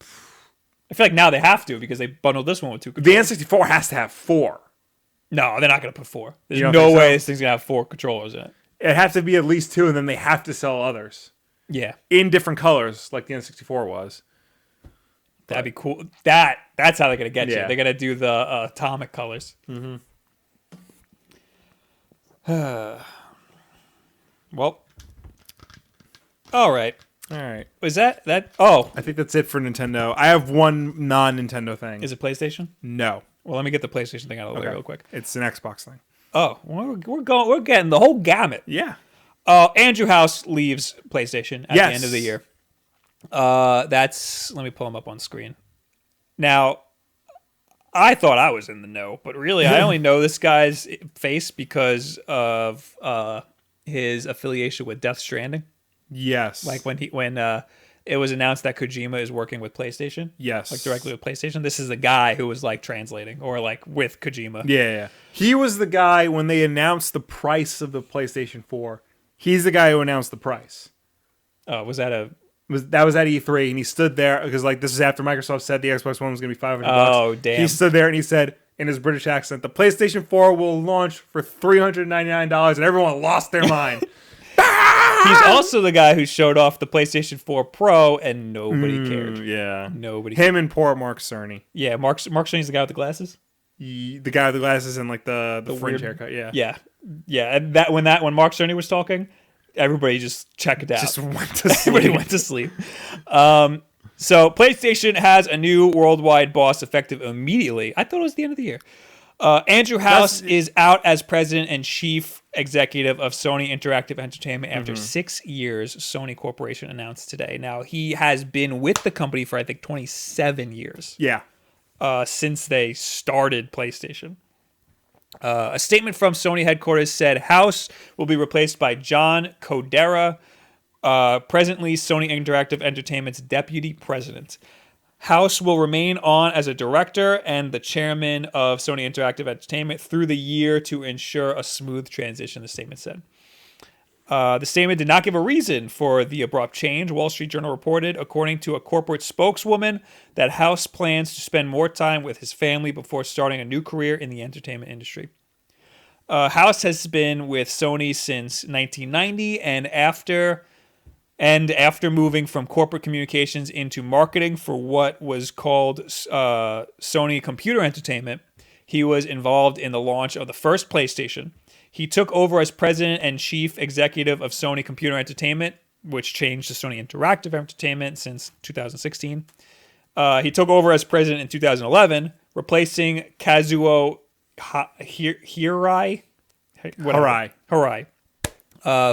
I feel like now they have to because they bundled this one with 2 controllers. The N64 has to have 4. No, they're not going to put 4. There's You don't no think way so? this thing's going to have 4 controllers in it. It has to be at least 2, and then they have to sell others. Yeah. In different colors, like the N64 was. That'd be cool. That's how they're going to get you. Yeah. They're going to do the atomic colors. Mm-hmm. Well. All right. All right. Was that? Oh. I think that's it for Nintendo. I have one non-Nintendo thing. Is it PlayStation? No. Well, let me get the PlayStation thing out of the way real quick. It's an Xbox thing. Oh, we're getting the whole gamut. Yeah. Andrew House leaves PlayStation at the end of the year. Let me pull him up on screen. Now, I thought I was in the know, but really I only know this guy's face because of his affiliation with Death Stranding. Yes. Like when it was announced that Kojima is working with PlayStation. Yes. Like directly with PlayStation. This is the guy who was like translating or like with Kojima. Yeah. He was the guy when they announced the price of the PlayStation 4. He's the guy who announced the price. Oh, was that That was at E3, and he stood there because like this is after Microsoft said the Xbox One was going to be $500. Oh, damn. He stood there and he said in his British accent, "The PlayStation 4 will launch for $399," and everyone lost their mind. He's also the guy who showed off the PlayStation 4 Pro, and nobody cared. Yeah, Nobody. Him and poor Mark Cerny. Yeah, Mark Cerny's the guy with the glasses. The guy with the glasses and like the fringe haircut. Yeah. And when Mark Cerny was talking, everybody just checked out. Just went to sleep. Everybody went to sleep. So PlayStation has a new worldwide boss effective immediately. I thought it was the end of the year. Andrew House is out as president and chief executive of Sony Interactive Entertainment after 6 years, Sony Corporation announced today. Now, he has been with the company for, I think, 27 years. Yeah. Since they started PlayStation. A statement from Sony headquarters said House will be replaced by John Codera, presently Sony Interactive Entertainment's deputy president. House will remain on as a director and the chairman of Sony Interactive Entertainment through the year to ensure a smooth transition, the statement said. The statement did not give a reason for the abrupt change. Wall Street Journal reported, according to a corporate spokeswoman, that House plans to spend more time with his family before starting a new career in the entertainment industry. House has been with Sony since 1990, and after moving from corporate communications into marketing for what was called Sony Computer Entertainment, he was involved in the launch of the first PlayStation. He took over as president and chief executive of Sony Computer Entertainment, which changed to Sony Interactive Entertainment since 2016. He took over as president in 2011, replacing Kazuo Hirai,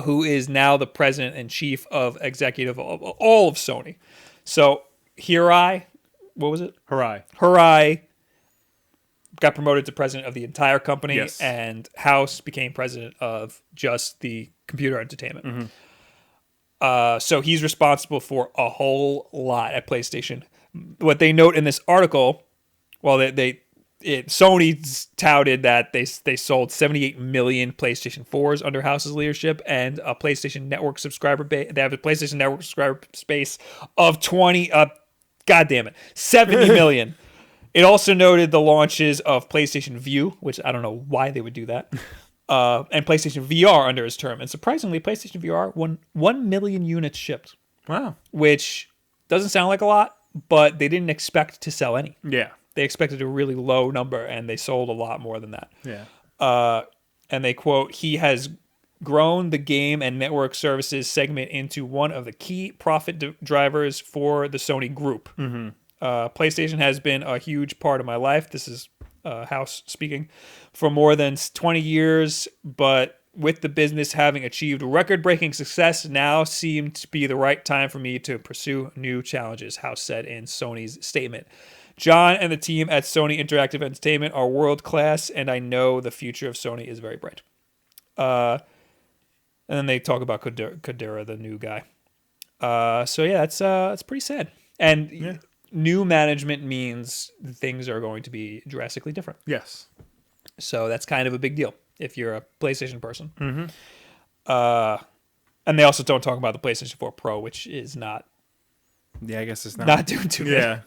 who is now the president and chief of executive of all of Sony. So Hirai, what was it? Hirai got promoted to president of the entire company, yes. And House became president of just the computer entertainment. So he's responsible for a whole lot at PlayStation. What they note in this article, well, Sony touted that they sold 78 million PlayStation 4s under House's leadership and a PlayStation Network subscriber base. They have a PlayStation Network subscriber space of 70 million. It also noted the launches of PlayStation View, which I don't know why they would do that, and PlayStation VR under his term. And surprisingly, PlayStation VR 1 million units shipped. Wow. Which doesn't sound like a lot, but they didn't expect to sell any. Yeah. They expected a really low number, and they sold a lot more than that. Yeah. And they quote, he has grown the game and network services segment into one of the key profit drivers for the Sony group. PlayStation has been a huge part of my life. This is House speaking. For more than 20 years, but with the business having achieved record-breaking success, now seemed to be the right time for me to pursue new challenges, House said in Sony's statement. John and the team at Sony Interactive Entertainment are world-class, and I know the future of Sony is very bright. And then they talk about Kodera, the new guy. So yeah, that's pretty sad. And new management means things are going to be drastically different. Yes. So that's kind of a big deal if you're a PlayStation person. And they also don't talk about the PlayStation 4 Pro, which is not. Yeah, I guess it's not doing too good. Yeah.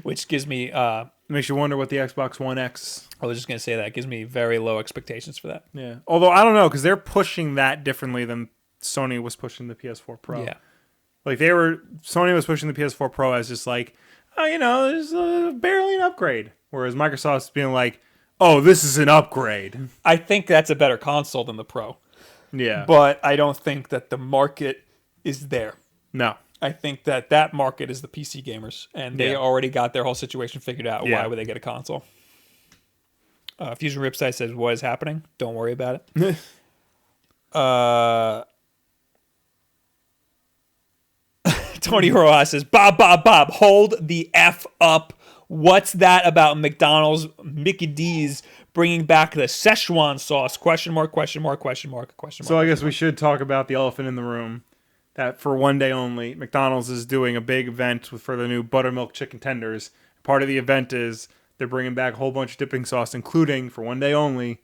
Which gives me. Makes you wonder what the Xbox One X. I was just gonna say that gives me very low expectations for that. Yeah. Although I don't know, because they're pushing that differently than Sony was pushing the PS4 Pro. Yeah. Like Sony was pushing the PS4 Pro as just like, oh, it's barely an upgrade. Whereas Microsoft's being like, oh, this is an upgrade. I think that's a better console than the Pro. Yeah. But I don't think that the market is there. No. I think that market is the PC gamers, and they already got their whole situation figured out. Why would they get a console? Fusion Ripside says, what is happening? Don't worry about it. Tony Rojas says, Bob, hold the F up. What's that about McDonald's Mickey D's bringing back the Szechuan sauce? Question mark. So I guess we should talk about the elephant in the room. That for one day only, McDonald's is doing a big event for the new buttermilk chicken tenders. Part of the event is they're bringing back a whole bunch of dipping sauce, including, for one day only,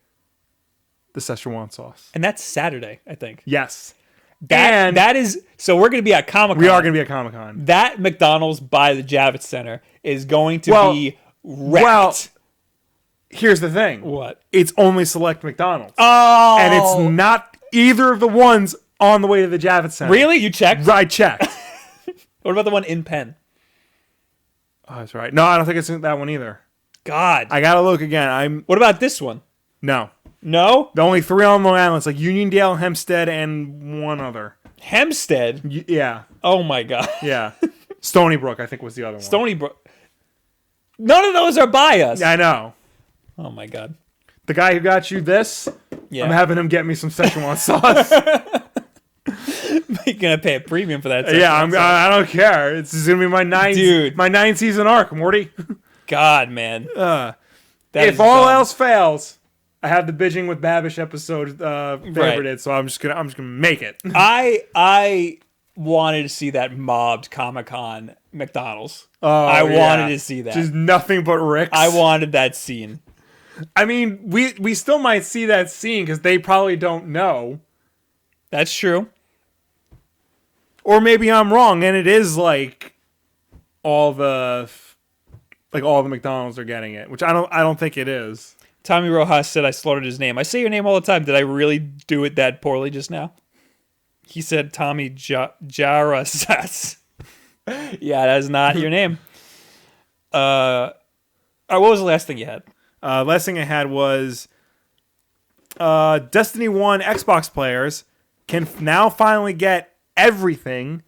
the Szechuan sauce. And that's Saturday, I think. Yes. That is, so we're going to be at Comic-Con. We are going to be at Comic-Con. That McDonald's by the Javits Center is going to be wrecked. Well, here's the thing. What? It's only select McDonald's. Oh! And it's not either of the ones on the way to the Javits Center. Really? You checked? I checked. What about the one in Penn? Oh, that's right. No, I don't think it's that one either. God. I got to look again. What about this one? No. No? The only three on Long Island. It's like Uniondale, Hempstead, and one other. Hempstead? Yeah. Oh, my God. Yeah. Stony Brook, I think, was the other one. Stony Brook. None of those are by us. I know. Oh, my God. The guy who got you this, I'm having him get me some Szechuan sauce. You're going to pay a premium for that. I don't care. It's going to be my nine season arc, Morty. God, man. If all else fails, I have the Bitching with Babish episode favorited, so I'm just gonna make it. I wanted to see that mobbed Comic-Con McDonald's. Oh, I wanted to see that. Just nothing but Ricks. I wanted that scene. I mean, we still might see that scene because they probably don't know. That's true. Or maybe I'm wrong, and it is like all the McDonald's are getting it, which I don't think it is. Tommy Rojas said I slaughtered his name. I say your name all the time. Did I really do it that poorly just now? He said Tommy Jarasas. Yeah, that is not your name. What was the last thing you had? Last thing I had was Destiny 1 Xbox players can now finally get everything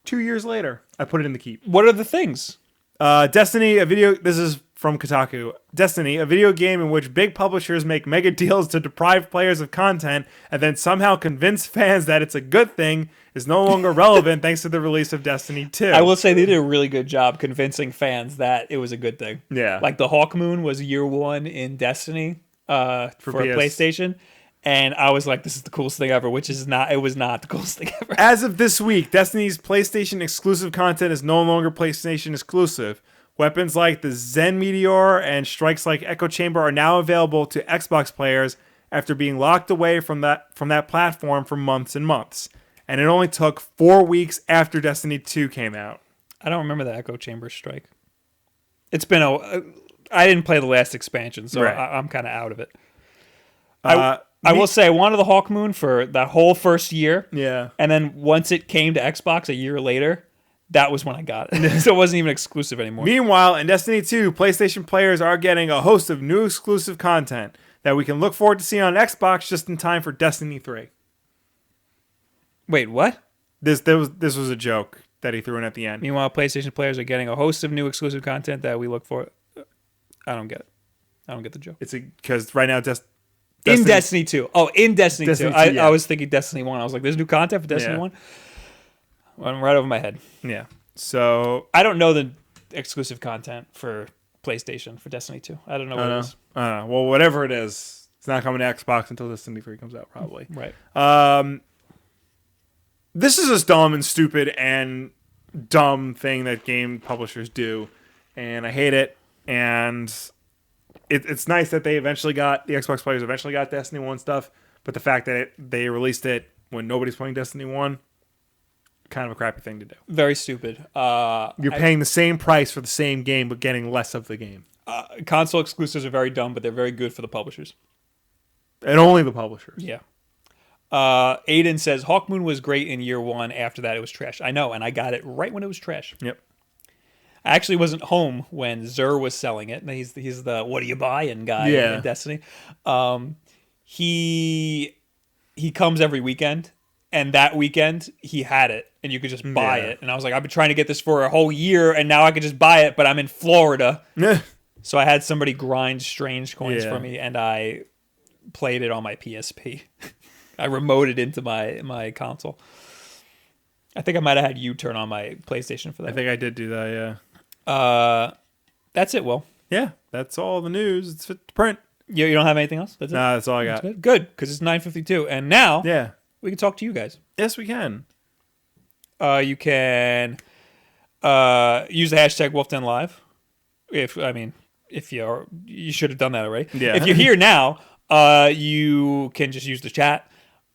2 years later. I put it in the keep. What are the things? Destiny, this is from Kotaku. Destiny, a video game in which big publishers make mega deals to deprive players of content and then somehow convince fans that it's a good thing, is no longer relevant thanks to the release of Destiny 2. I will say they did a really good job convincing fans that it was a good thing. Yeah. Like the Hawk Moon was year one in Destiny for PlayStation. And I was like, this is the coolest thing ever, which is not, it was not the coolest thing ever. As of this week, Destiny's PlayStation exclusive content is no longer PlayStation exclusive. Weapons like the Zen Meteor and strikes like Echo Chamber are now available to Xbox players after being locked away from that platform for months and months. And it only took 4 weeks after Destiny 2 came out. I don't remember the Echo Chamber strike. It's been I didn't play the last expansion, so right. I'm kind of out of it. I will say I wanted the Hawk Moon for that whole first year. Yeah. And then once it came to Xbox a year later, that was when I got it. So it wasn't even exclusive anymore. Meanwhile, in Destiny 2, PlayStation players are getting a host of new exclusive content that we can look forward to seeing on Xbox just in time for Destiny 3. Wait, what? This was a joke that he threw in at the end. Meanwhile, PlayStation players are getting a host of new exclusive content that we look for. I don't get it. I don't get the joke. It's because right now in Destiny 2. Oh, in Destiny 2. Yeah. I was thinking Destiny 1. I was like, there's new content for Destiny 1? Went right over my head. Yeah. So I don't know the exclusive content for PlayStation for Destiny 2. I don't know what it is. I don't know. Well, whatever it is, it's not coming to Xbox until Destiny 3 comes out, probably. Right. This is a dumb and stupid and dumb thing that game publishers do, and I hate it. And it's nice that the Xbox players eventually got Destiny 1 stuff, but the fact that they released it when nobody's playing Destiny 1, kind of a crappy thing to do. Very stupid. You're paying the same price for the same game, but getting less of the game. Console exclusives are very dumb, but they're very good for the publishers. And only the publishers. Yeah. Aiden says, Hawkmoon was great in year 1. After that, it was trash. I know, and I got it right when it was trash. Yep. I actually wasn't home when Xur was selling it. He's the what are you buying guy in Destiny. He comes every weekend, and that weekend he had it, and you could just buy it. And I was like, I've been trying to get this for a whole year, and now I could just buy it, but I'm in Florida. So I had somebody grind strange coins for me, and I played it on my PSP. I remoted into my console. I think I might have had you turn on my PlayStation for that. I think I did do that, yeah. That's it, Will. Yeah, that's all the news. It's fit to print. You don't have anything else? That's it? Nah, that's all I got. Good, because it's 9:52. And now we can talk to you guys. Yes, we can. You can use the hashtag Wulff Den Live. If you should have done that already. Yeah. If you're here now, you can just use the chat.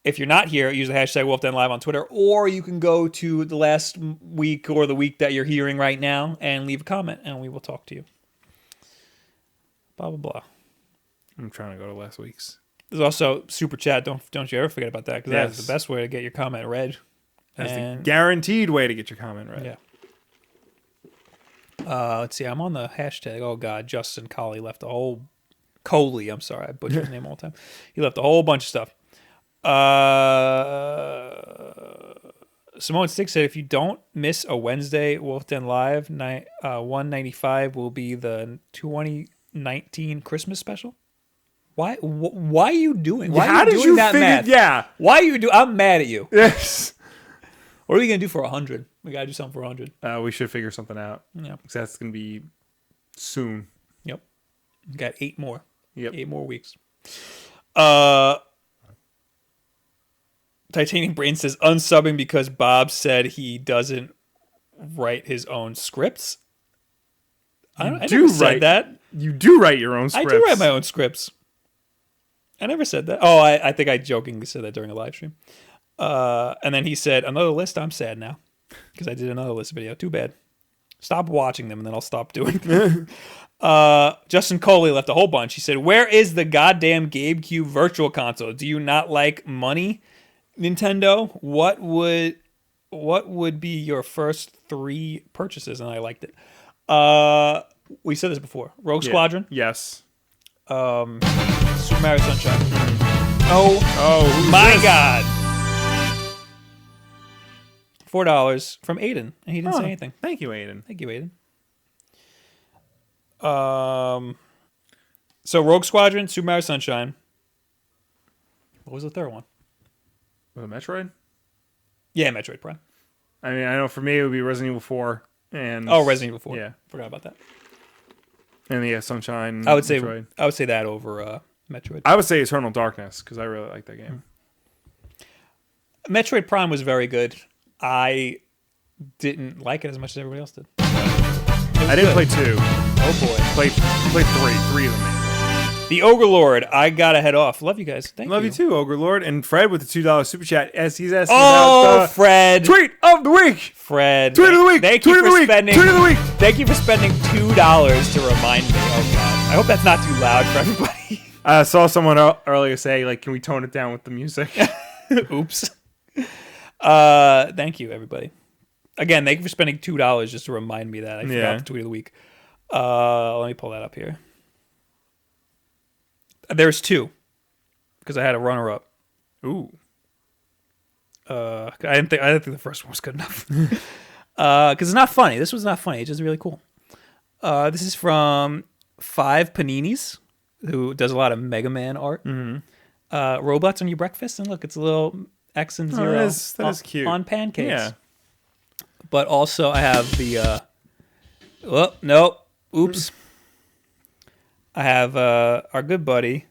If you're not here, use the hashtag Wulff Den Live on Twitter, or you can go to the last week or the week that you're hearing right now and leave a comment, and we will talk to you. Blah, blah, blah. I'm trying to go to last week's. There's also super chat. Don't you ever forget about that, because that's the best way to get your comment read. That's the guaranteed way to get your comment read. Yeah. Let's see. I'm on the hashtag. Oh God, Justin Coley left a whole. Coley. I'm sorry, I butcher his name all the time. He left a whole bunch of stuff. Simone Stick said, if you don't miss a Wednesday Wulff Den Live, 195 will be the 2019 Christmas special. Why are you doing? Why are you doing that math? Yeah. Why are you doing? I'm mad at you. Yes. What are we gonna do for 100? We gotta do something for 100. We should figure something out. Yeah. Because that's gonna be soon. Yep. We got 8 more. Yep. 8 more weeks. Titanium Brain says, unsubbing because Bob said he doesn't write his own scripts. I never said that. You do write your own scripts. I do write my own scripts. I never said that. Oh, I think I jokingly said that during a live stream. And then he said, another list, I'm sad now. Because I did another list video. Too bad. Stop watching them and then I'll stop doing them. Justin Coley left a whole bunch. He said, where is the goddamn GameCube Virtual Console? Do you not like money, Nintendo? What would be your first 3 purchases? And I liked it. We said this before. Rogue Squadron. Yes. Super Mario Sunshine. Oh my God. $4 from Aiden, and he didn't say anything. Thank you, Aiden. Thank you, Aiden. So Rogue Squadron, Super Mario Sunshine. What was the third one? Was it Metroid? Yeah, Metroid Prime. I mean, I know for me it would be Resident Evil 4 and Resident Evil 4. Yeah, forgot about that. And Sunshine. I would say Metroid. I would say that over Metroid. I would say Eternal Darkness because I really like that game. Metroid Prime was very good. I didn't like it as much as everybody else did. I didn't play 2. Oh boy. Played 3. 3 of them. The Ogre Lord, I gotta head off. Love you guys. Thank you. Love you too, Ogre Lord. And Fred with the $2 super chat as he's asking about Fred. Tweet of the week. Fred. Tweet of the week. Thank Tweet you of the for week. spending. Tweet of the week. Thank you for spending $2 to remind me. Oh God. I hope that's not too loud for everybody. I saw someone earlier say, like, can we tone it down with the music? Oops. Thank you, everybody. Again, thank you for spending $2 just to remind me that I forgot the tweet of the week. Let me pull that up here. There's 2 because I had a runner-up. Ooh. I didn't think the first one was good enough. Because it's not funny. This was not funny. It's just really cool. This is from 5 Paninis, who does a lot of Mega Man art. Robots on your breakfast, and look, it's a little X and 0. That is cute. On pancakes. Yeah. But also I have the oh no, oops. I have our good buddy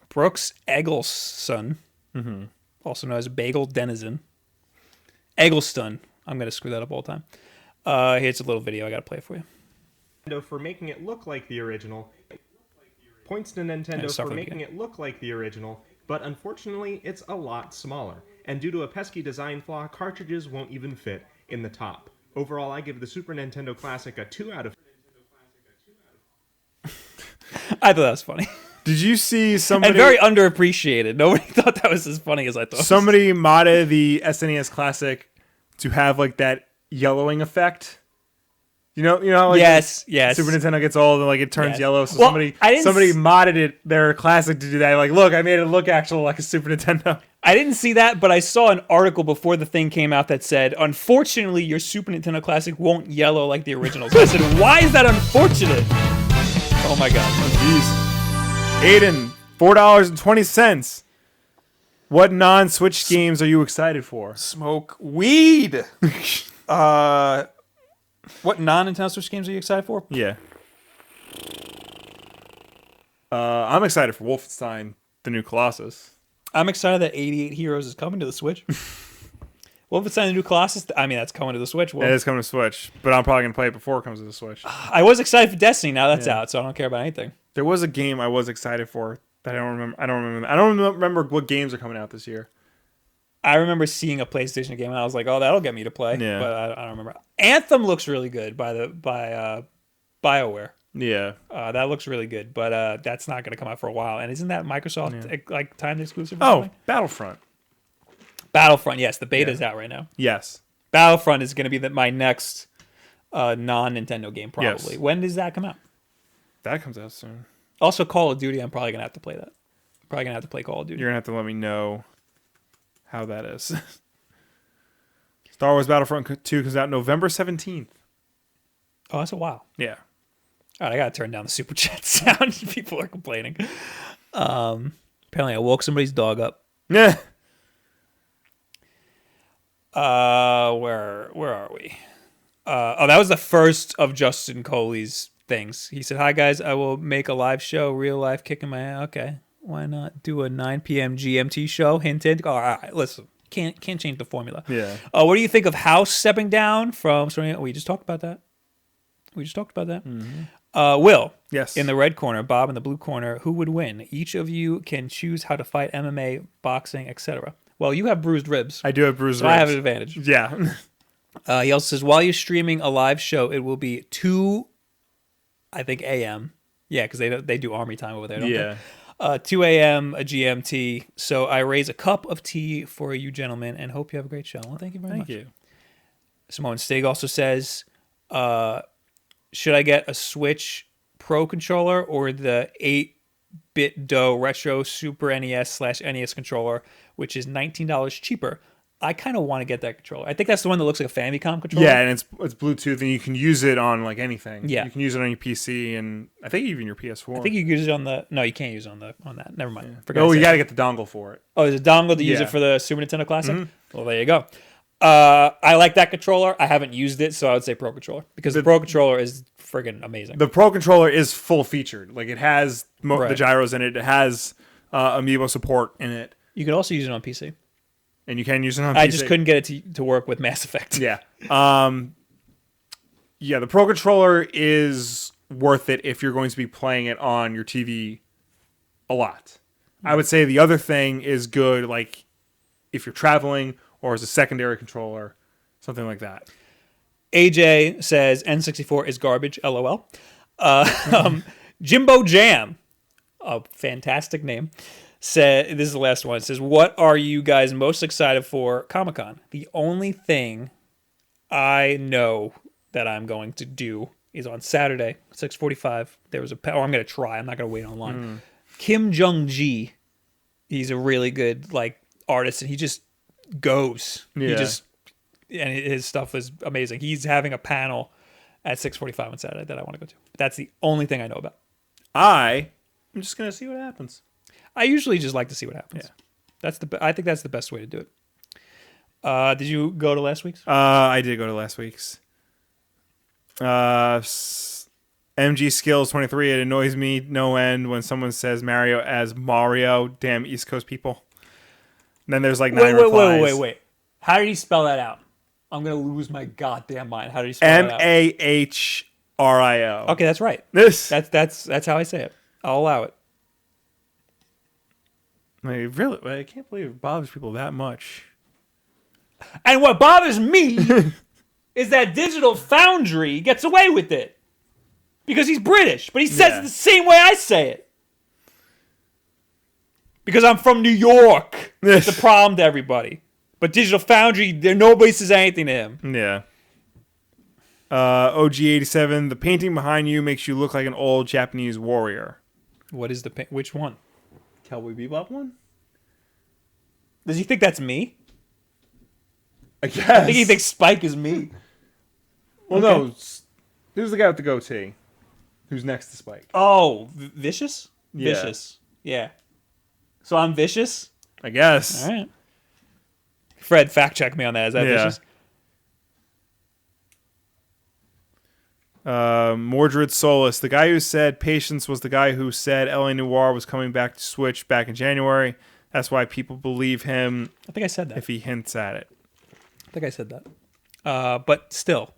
Brooks Eggleston, also known as Bagel Denizen. Eggleston. I'm gonna screw that up all the time. Here's a little video. I gotta play it for you. For making it look like the original. Points to Nintendo for making it look like the original, but unfortunately it's a lot smaller. And due to a pesky design flaw, cartridges won't even fit in the top. Overall, I give the Super Nintendo Classic a 2 out of... I thought that was funny. Did you see somebody... And very underappreciated. Nobody thought that was as funny as I thought. Somebody modded the SNES Classic to have like that yellowing effect. You know, like yes. Super Nintendo gets old and like it turns yellow. So well, somebody modded it their Classic to do that. Like, look, I made it look actual like a Super Nintendo. I didn't see that, but I saw an article before the thing came out that said, unfortunately, your Super Nintendo Classic won't yellow like the original. So I said, why is that unfortunate? Oh my god. Jeez. Aiden, $4.20. What non-Switch games are you excited for? Smoke weed. What non-Nintendo Switch games are you excited for? Yeah. I'm excited for Wolfenstein, the new Colossus. I'm excited that 88 Heroes is coming to the Switch. Wolfenstein, the new Colossus, I mean, that's coming to the Switch. Well, it is coming to Switch, but I'm probably going to play it before it comes to the Switch. I was excited for Destiny. Now that's out, so I don't care about anything. There was a game I was excited for that I don't remember. I don't remember what games are coming out this year. I remember seeing a PlayStation game, and I was like, oh, that'll get me to play. Yeah. But I don't remember. Anthem looks really good by BioWare. Yeah. That looks really good, but that's not going to come out for a while. And isn't that Microsoft like timed exclusive? Or something? Battlefront. Battlefront, yes, the beta's out right now. Yes. Battlefront is going to be my next non-Nintendo game, probably. Yes. When does that come out? That comes out soon. Also, Call of Duty, I'm probably going to have to play that. Probably going to have to play Call of Duty. You're going to have to let me know how that is. Star Wars Battlefront 2 comes out November 17th. Oh, that's a while. Yeah. All right, I got to turn down the super chat sound. People are complaining. Apparently, I woke somebody's dog up. Yeah. Where are we? That was the first of Justin Coley's things. He said, "Hi guys, I will make a live show, real life, kicking my ass." Okay, why not do a 9 p.m. GMT show? Hint, hint. All right, listen, can't change the formula. Yeah. What do you think of House stepping down from? Sorry, we just talked about that. Mm-hmm. Will. Yes. In the red corner, Bob in the blue corner. Who would win? Each of you can choose how to fight: MMA, boxing, etc. Well, you have bruised ribs. I do have bruised ribs. ribs. I have an advantage. Yeah. He also says, while you're streaming a live show, it will be 2, I think, a.m. Yeah, because they do army time over there, don't they? 2 a.m. a GMT. So I raise a cup of tea for you gentlemen and hope you have a great show. Well, thank you very much. Thank you. Simone Stig also says, should I get a Switch Pro controller or the 8-bit DOE Retro Super NES/NES controller, which is $19 cheaper? I kind of want to get that controller. I think that's the one that looks like a Famicom controller. Yeah, and it's Bluetooth, and you can use it on like anything. Yeah, you can use it on your PC, and I think even your PS4. I think you can use it on the. No, you can't use it on that. Never mind. Yeah. Oh, you got to get the dongle for it. Oh, there's a dongle to use it for the Super Nintendo Classic. Mm-hmm. Well, there you go. I like that controller. I haven't used it, so I would say Pro controller because the Pro controller is friggin' amazing. The Pro controller is full featured. Like it has the gyros in it. It has amiibo support in it. You can also use it on PC. And you can use it on PC. I just couldn't get it to work with Mass Effect. Yeah. Yeah, the Pro Controller is worth it if you're going to be playing it on your TV a lot. I would say the other thing is good, like, if you're traveling or as a secondary controller, something like that. AJ says N64 is garbage, LOL. Jimbo Jam, a fantastic name. Said, this is the last one. It says, what are you guys most excited for Comic-Con? The only thing I know that I'm going to do is on Saturday, 6:45. There was I'm going to try. I'm not going to wait online. Kim Jung-ji, he's a really good artist, and he just goes. Yeah. And his stuff is amazing. He's having a panel at 6:45 on Saturday that I want to go to. That's the only thing I know about. I'm just gonna see what happens. I usually just like to see what happens. Yeah. I think that's the best way to do it. Did you go to last week's? I did go to last week's. MG Skills 23. It annoys me no end when someone says Mario as Mario. Damn East Coast people. And then there's like 9 replies. Wait. How did he spell that out? I'm gonna lose my goddamn mind. How did he spell that out? Mahrio. Okay, that's right. That's how I say it. I'll allow it. Like, really? I can't believe it bothers people that much. And what bothers me is that Digital Foundry gets away with it. Because he's British, but he says it the same way I say it. Because I'm from New York. It's a problem to everybody. But Digital Foundry, nobody says anything to him. Yeah. OG87, the painting behind you makes you look like an old Japanese warrior. What is which one? Cowboy Bebop one? Does he think that's me? I guess. I think he thinks Spike is me. Well, no. Who's the guy with the goatee? Who's next to Spike? Oh, Vicious? Yeah. Vicious. Yeah. So I'm Vicious? I guess. All right. Fred, fact check me on that. Is that Vicious? Mordred Solus, the guy who said Patience was the guy who said L.A. Noire was coming back to Switch back in January. That's why people believe him. I think I said that. If he hints at it. I think I said that. But still,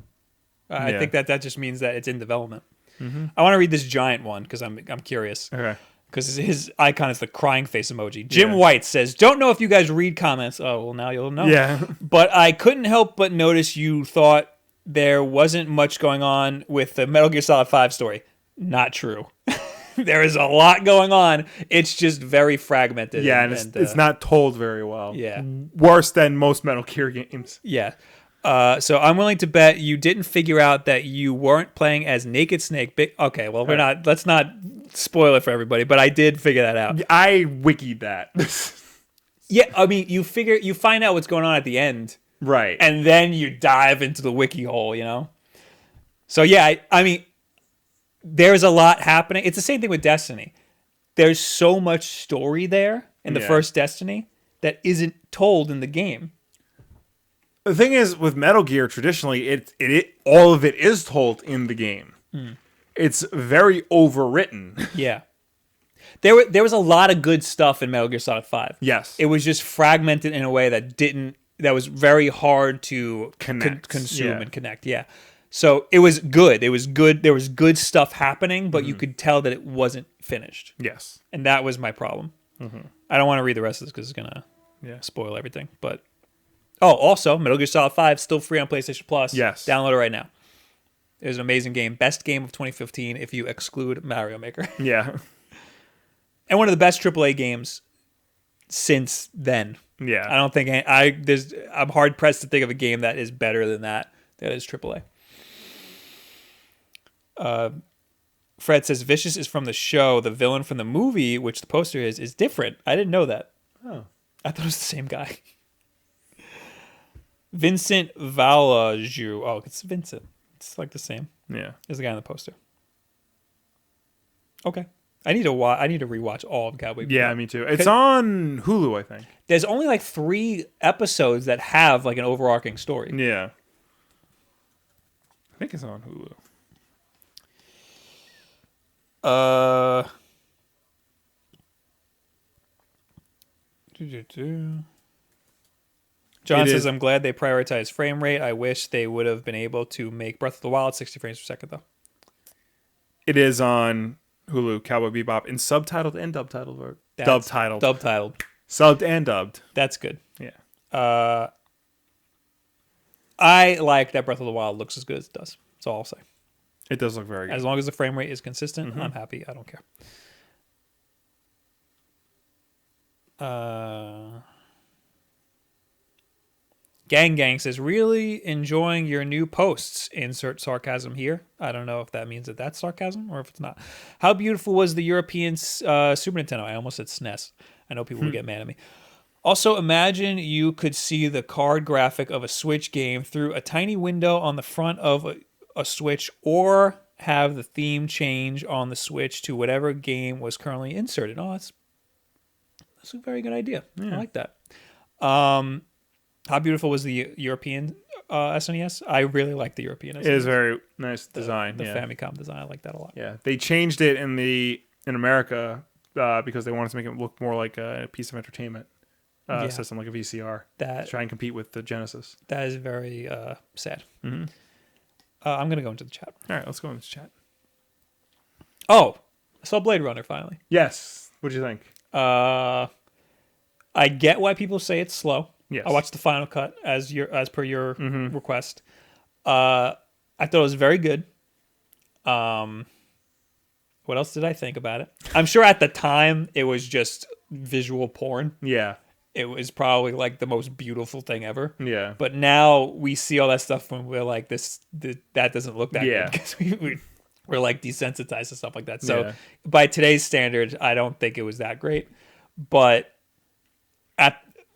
I think that just means that it's in development. Mm-hmm. I want to read this giant one because I'm curious. Okay. Because his icon is the crying face emoji. Jim White says, "Don't know if you guys read comments." Oh, well, now you'll know. Yeah. But I couldn't help but notice you thought there wasn't much going on with the Metal Gear Solid 5 story. Not true. There is a lot going on. It's just very fragmented. Yeah, and it's not told very well. Yeah. Worse than most Metal Gear games. Yeah. So I'm willing to bet you didn't figure out that you weren't playing as Naked Snake. Okay, well, let's not spoil it for everybody, but I did figure that out. I wikied that. Yeah, I mean, you find out what's going on at the end. Right. And then you dive into the wiki hole, you know? So yeah, I mean, there's a lot happening. It's the same thing with Destiny. There's so much story there in the first Destiny that isn't told in the game. The thing is, with Metal Gear, traditionally, it all of it is told in the game. It's very overwritten. Yeah. There was a lot of good stuff in Metal Gear Solid 5. Yes. It was just fragmented in a way that was very hard to consume and connect. Yeah. So it was good. It was good. There was good stuff happening, but you could tell that it wasn't finished. Yes. And that was my problem. I don't want to read the rest of this because it's going to spoil everything. But also, Metal Gear Solid 5 still free on PlayStation Plus. Yes. Download it right now. It was an amazing game. Best game of 2015 if you exclude Mario Maker. Yeah. And one of the best AAA games since then. Yeah. I don't think I'm hard pressed to think of a game that is better than that is AAA. Fred says Vicious is from the show. The villain from the movie, which the poster is different. I didn't know that. Oh. I thought it was the same guy. Vincent Valaju. Oh, it's Vincent. It's like the same. Yeah. As the guy on the poster. Okay. I need to rewatch all of Cowboy Bebop. Yeah, me too. It's on Hulu, I think. There's only like 3 episodes that have like an overarching story. Yeah. I think it's on Hulu. John says, I'm glad they prioritized frame rate. I wish they would have been able to make Breath of the Wild 60 frames per second, though. It is on Hulu, Cowboy Bebop, in subtitled and dubtitled. Dubtitled. Subbed and dubbed. That's good. Yeah. I like that Breath of the Wild looks as good as it does. That's all I'll say. It does look very good. As long as the frame rate is consistent, I'm happy. I don't care. Gang says, really enjoying your new posts. Insert sarcasm here. I don't know if that means that that's sarcasm or if it's not. How beautiful was the European Super Nintendo? I almost said SNES. I know people would get mad at me. Also, imagine you could see the card graphic of a Switch game through a tiny window on the front of a Switch, or have the theme change on the Switch to whatever game was currently inserted. Oh, that's a very good idea. I like that. How beautiful was the European SNES? I really like the European SNES. It is very nice design. The Famicom design. I like that a lot. Yeah, they changed it in America because they wanted to make it look more like a piece of entertainment system, like a VCR, to try and compete with the Genesis. That is very sad. Mm-hmm. I'm going to go into the chat. All right, let's go into the chat. Oh, I saw Blade Runner finally. Yes. What do you think? I get why people say it's slow. Yes. I watched the final cut as per your request. I thought it was very good. What else did I think about it? I'm sure at the time it was just visual porn. Yeah. It was probably like the most beautiful thing ever. Yeah. But now we see all that stuff when we're like, that doesn't look that good. Because we're like desensitized to stuff like that. So by today's standards, I don't think it was that great. But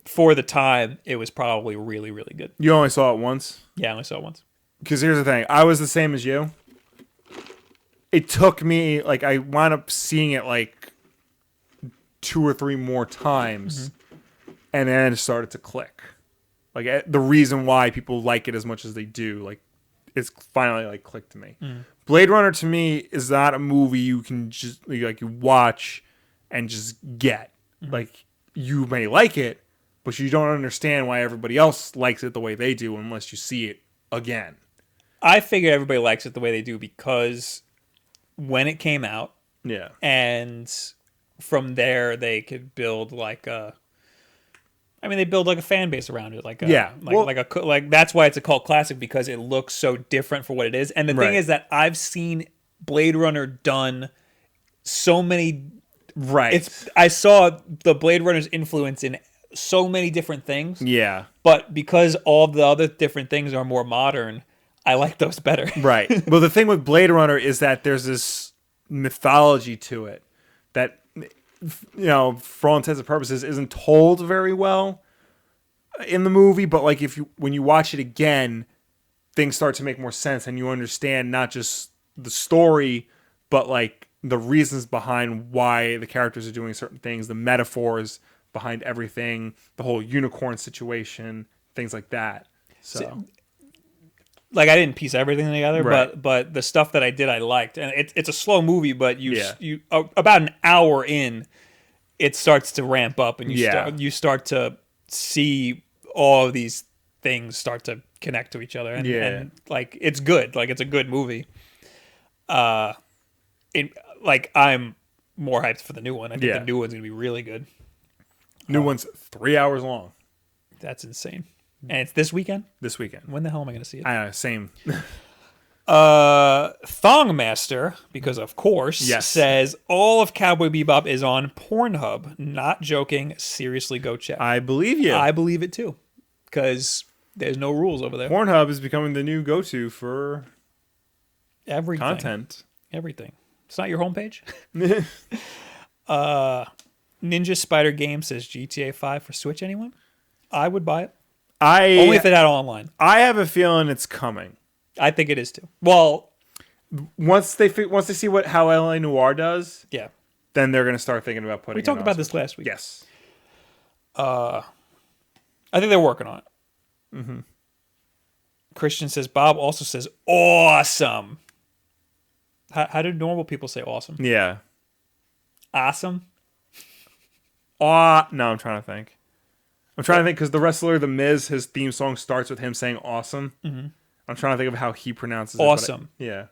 for the time, it was probably really, really good. You only saw it once? Yeah, I only saw it once. Because here's the thing. I was the same as you. It took me, like, I wound up seeing it like 2 or 3 more times. And then it started to click. Like, the reason why people like it as much as they do, like, it's finally, like, clicked to me. Blade Runner, to me, is not a movie you can just, like, you watch and just get. Like, you may like it, but you don't understand why everybody else likes it the way they do unless you see it again. I figure everybody likes it the way they do because when it came out, and from there they could build like they build like a fan base around it, like that's why it's a cult classic, because it looks so different for what it is. And the thing is that I've seen Blade Runner done so many. I saw the Blade Runner's influence in so many different things. Yeah. But because all the other different things are more modern, I like those better. Right. Well, the thing with Blade Runner is that there's this mythology to it that, for all intents and purposes, isn't told very well in the movie. But like, when you watch it again, things start to make more sense, and you understand not just the story, but like the reasons behind why the characters are doing certain things, the metaphors behind everything, the whole unicorn situation, things like that. So like, I didn't piece everything together, but the stuff that I did, I liked. And it's a slow movie, but you about an hour in, it starts to ramp up, and you start to see all of these things start to connect to each other, and like, it's good. Like, it's a good movie. I'm more hyped for the new one. I think the new one's gonna be really good. New one's 3 hours long. That's insane. And it's this weekend? This weekend. When the hell am I going to see it? I know, same. Thongmaster, because of course, says all of Cowboy Bebop is on Pornhub. Not joking. Seriously, go check. I believe you. I believe it too. Because there's no rules over there. Pornhub is becoming the new go-to for everything. Content. Everything. It's not your homepage? Ninja Spider Game says GTA 5 for Switch. Anyone? I would buy it. Only if it had online. I have a feeling it's coming. I think it is too. Well, once they see how LA Noire does, then they're going to start thinking about putting. We talked about this last week. Yes. I think they're working on it. Christian says Bob also says awesome. How do normal people say awesome? Yeah. Awesome. No, I'm trying to think. Because the wrestler, The Miz, his theme song starts with him saying awesome. I'm trying to think of how he pronounces awesome. it. Yeah.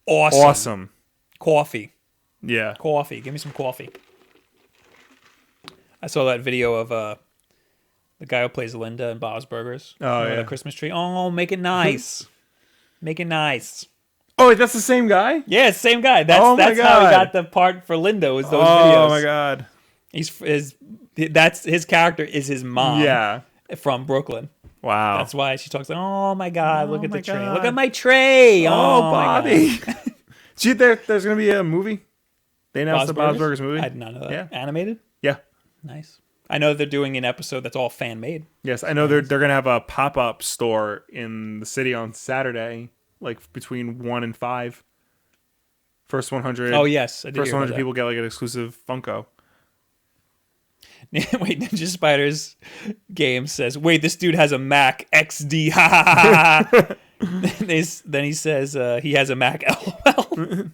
Awesome. Coffee. Yeah. Coffee. Give me some coffee. I saw that video of the guy who plays Linda in Bob's Burgers. Oh, yeah. The Christmas tree. Oh, make it nice. Make it nice. Oh, wait, that's the same guy? Yeah, it's the same guy. That's how he got the part for Linda, was those videos. Oh, my God. That's his character is his mom. Yeah. From Brooklyn. Wow. That's why she talks like, oh my God, look at the tray. Look at my tray. Oh, Bobby. See, there's going to be a movie. They announced the Bob's Burgers movie. I did not know that. Yeah. Animated? Yeah. Nice. I know they're doing an episode that's all fan made. Yes, I know they're gonna have a pop-up store in the city on Saturday, like between 1 and 5. First 100. Oh yes, I did First hear about 100 that. people get like an exclusive Funko. Wait, Ninja Spider's game says, "Wait, this dude has a Mac XD." Ha ha ha ha. Then he says he has a Mac. LOL.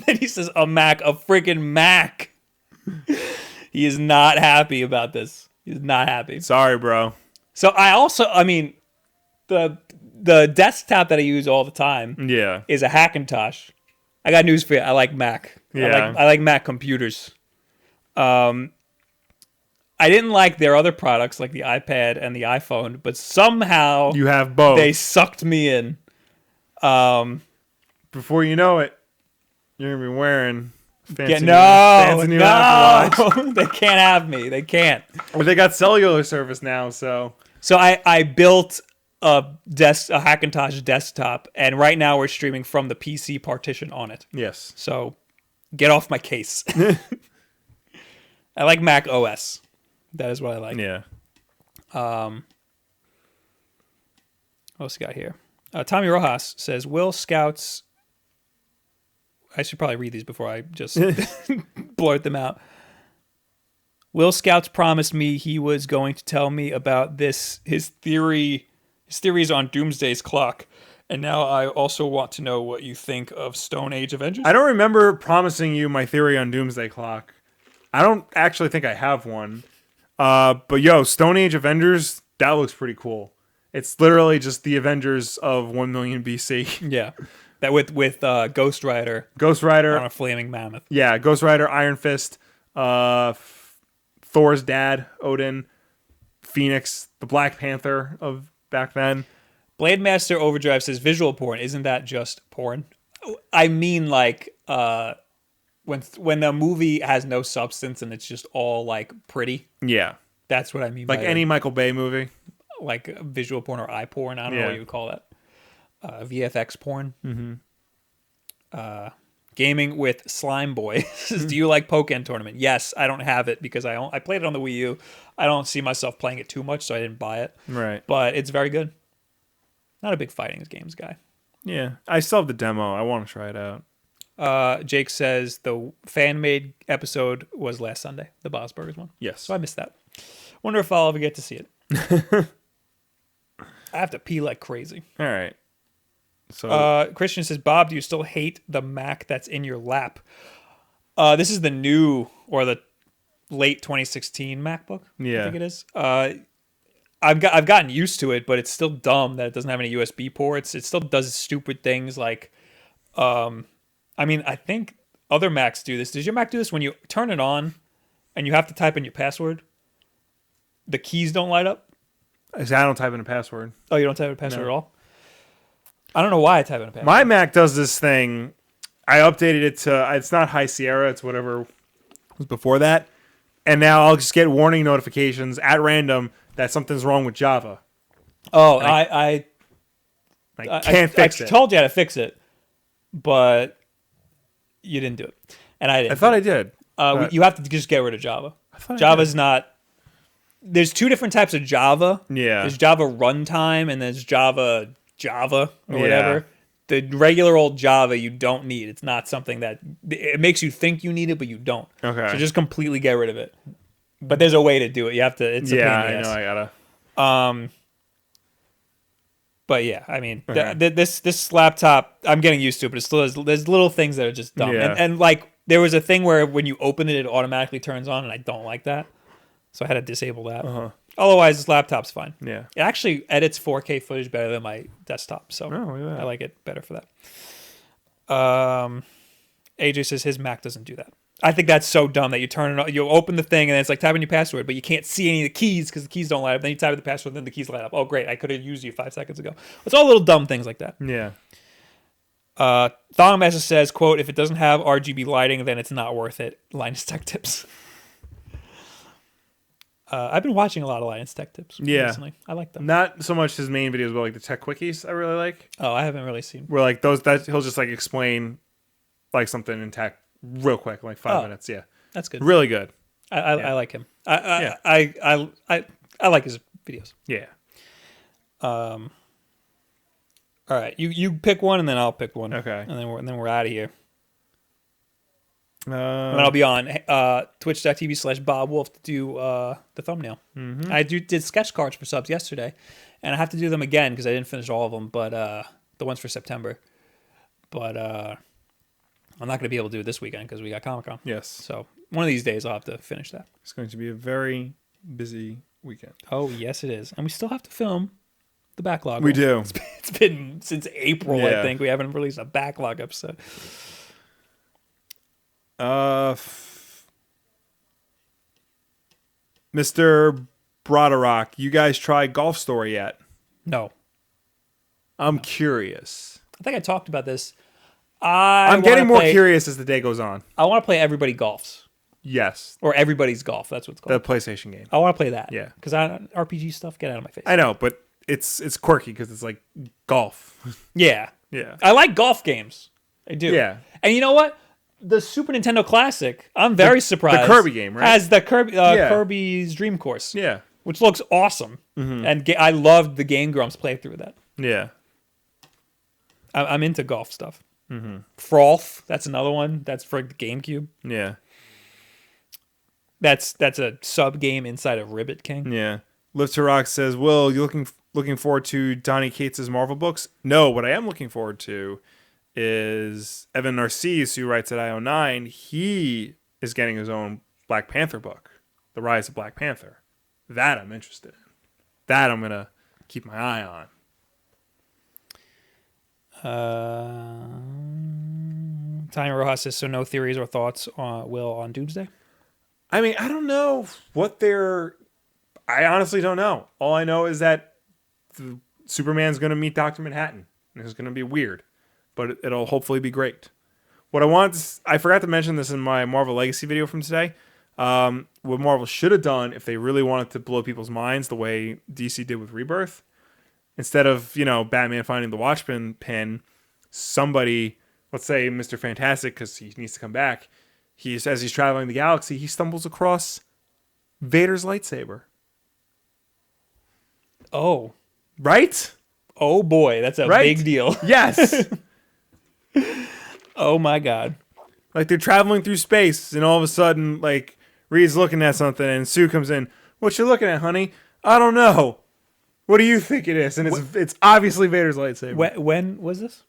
Then he says a Mac, a freaking Mac. He is not happy about this. He's not happy. Sorry, bro. So I mean, the desktop that I use all the time Yeah. is a Hackintosh. I got news for you. I like Mac. Yeah. I like Mac computers. I didn't like their other products like the iPad and the iPhone, but somehow You have both. they sucked me in. Before you know it, you're gonna be wearing fancy No, new Apple Watch. they can't have me. They can't. But they got cellular service now, so So I built a Hackintosh desktop, and right now we're streaming from the PC partition on it. yes. So get off my case. I like Mac OS. That is what I like. Yeah. What else we got here? Tommy Rojas says, "Will Scouts..." I should probably read these before I just blurt them out. "Will Scouts promised me he was going to tell me about his theories on Doomsday's Clock, and now I also want to know what you think of Stone Age Avengers." I don't remember promising you my theory on Doomsday Clock. I don't actually think I have one. But yo, Stone Age Avengers, that looks pretty cool. It's literally just the Avengers of 1 million BC. Yeah, that with Ghost Rider Ghost Rider, on a flaming mammoth. yeah, Ghost Rider, Iron Fist, Thor's dad, Odin, Phoenix, the Black Panther of back then. Blade Master Overdrive says, "Visual porn, isn't that just porn?" I mean, like when the movie has no substance and it's just all like pretty. Yeah, That's what I mean. like by any Michael Bay movie. like visual porn or eye porn. I don't know Yeah. what you would call that. VFX porn. Mm-hmm. Gaming with Slime Boy says, "Do you like Pokken Tournament?" Yes, I don't have it because I played it on the Wii U. I don't see myself playing it too much, so I didn't buy it. Right. But it's very good. Not a big fighting games guy. Yeah, I still have the demo. I want to try it out. Jake says the fan-made episode was last Sunday, the Bob's Burgers one. Yes. So I missed that. Wonder if I'll ever get to see it. I have to pee like crazy. All right. So Christian says, "Bob, do you still hate the Mac that's in your lap?" This is the new or the late 2016 MacBook. Yeah. I think it is. I've gotten used to it, but it's still dumb that it doesn't have any USB ports. It still does stupid things like, I mean, I think other Macs do this. Does your Mac do this when you turn it on and you have to type in your password? The keys don't light up? I don't type in a password. Oh, you don't type in a password No. at all? I don't know why I type in a password. My Mac does this thing. I updated it to, it's not High Sierra, it's whatever was before that. And now I'll just get warning notifications at random that something's wrong with Java. Oh, I can't fix I it. told you how to fix it, but you didn't do it. And I didn't. I thought I did. You have to just get rid of Java. thought I Java's not... There's two different types of Java. Yeah. There's Java runtime and there's Java or Yeah. whatever. The regular old Java you don't need. It's not something that... It makes you think you need it, but you don't. Okay. So just completely get rid of it. But there's a way to do it. You have to... It's a pain Yeah, in the I ass. know. I gotta. But yeah, I mean, Okay. this laptop, I'm getting used to it, but it still has, there's little things that are just dumb. Yeah. And like, there was a thing where when you open it, it automatically turns on, and I don't like that. So I had to disable that. Otherwise, this laptop's fine. Yeah. It actually edits 4K footage better than my desktop, so Oh, look at that. I like it better for that. AJ says his Mac doesn't do that. I think that's so dumb that you turn it on, you open the thing and then it's like type in your password, but you can't see any of the keys because the keys don't light up. Then you type in the password, then the keys light up. Oh, great! I could have used you 5 seconds ago. It's all little dumb things like that. Yeah. Thongmaster says, "Quote: If it doesn't have RGB lighting, then it's not worth it." Linus Tech Tips. I've been watching a lot of Linus Tech Tips recently. I like them. Not so much his main videos, but like the tech quickies I really like. Oh, I haven't really seen. Where like those that he'll just like explain like something in tech real quick, like 5 minutes. Yeah. That's good. Really good. I like him. Yeah. I like his videos. Yeah. All right, you pick one and then I'll pick one. Okay. And then we're out of here. And then I'll be on twitch.tv/Bob Wulff to do the thumbnail. Mm-hmm. I did sketch cards for subs yesterday, and I have to do them again because I didn't finish all of them. But the ones for September. But I'm not going to be able to do it this weekend because we got Comic-Con. Yes. So one of these days I'll have to finish that. It's going to be a very busy weekend. Oh yes, it is, and we still have to film the backlog. We do. It's been since April. Yeah. I think we haven't released a backlog episode. Mr. Broderick, you guys tried Golf Story yet? No, I'm curious. I think I talked about this. I'm getting more curious as the day goes on. I want to play Everybody Golfs Yes. or Everybody's Golf. That's what it's The called. PlayStation game. I want to play that. Yeah. because RPG stuff. Get out of my face. I know, but it's quirky because it's like golf. Yeah, Yeah. I like golf games. I do. Yeah. And you know what? The Super Nintendo Classic, I'm very surprised. The Kirby game, right? Has the Yeah. Kirby's Dream Course. Yeah. Which looks awesome. And I loved the Game Grumps playthrough of that. Yeah. I'm into golf stuff. Froth, that's another one. That's for the GameCube. Yeah. That's a sub game inside of Ribbit King. Yeah. Live to Rock says, Will, you looking forward to Donny Cates' Marvel books? No, what I am looking forward to is Evan Narcisse, who writes at IO9. He is getting his own Black Panther book, The Rise of Black Panther. That I'm interested in. That I'm going to keep my eye on. Tanya Rojas says, so no theories or thoughts on Doomsday? I mean, I don't know what I honestly don't know. All I know is that Superman's going to meet Dr. Manhattan. And it's going to be weird, but it'll hopefully be great. What I forgot to mention this in my Marvel Legacy video from today. What Marvel should have done if they really wanted to blow people's minds the way DC did with Rebirth, instead of, Batman finding the Watchmen pen, somebody, let's say Mr. Fantastic, because he needs to come back, as he's traveling the galaxy, he stumbles across Vader's lightsaber. Oh. Right? Oh boy, that's a big deal. Yes. Oh my God. Like they're traveling through space and all of a sudden, like, Reed's looking at something and Sue comes in. What you looking at, honey? I don't know. What do you think it is? And it's obviously Vader's lightsaber. When was this?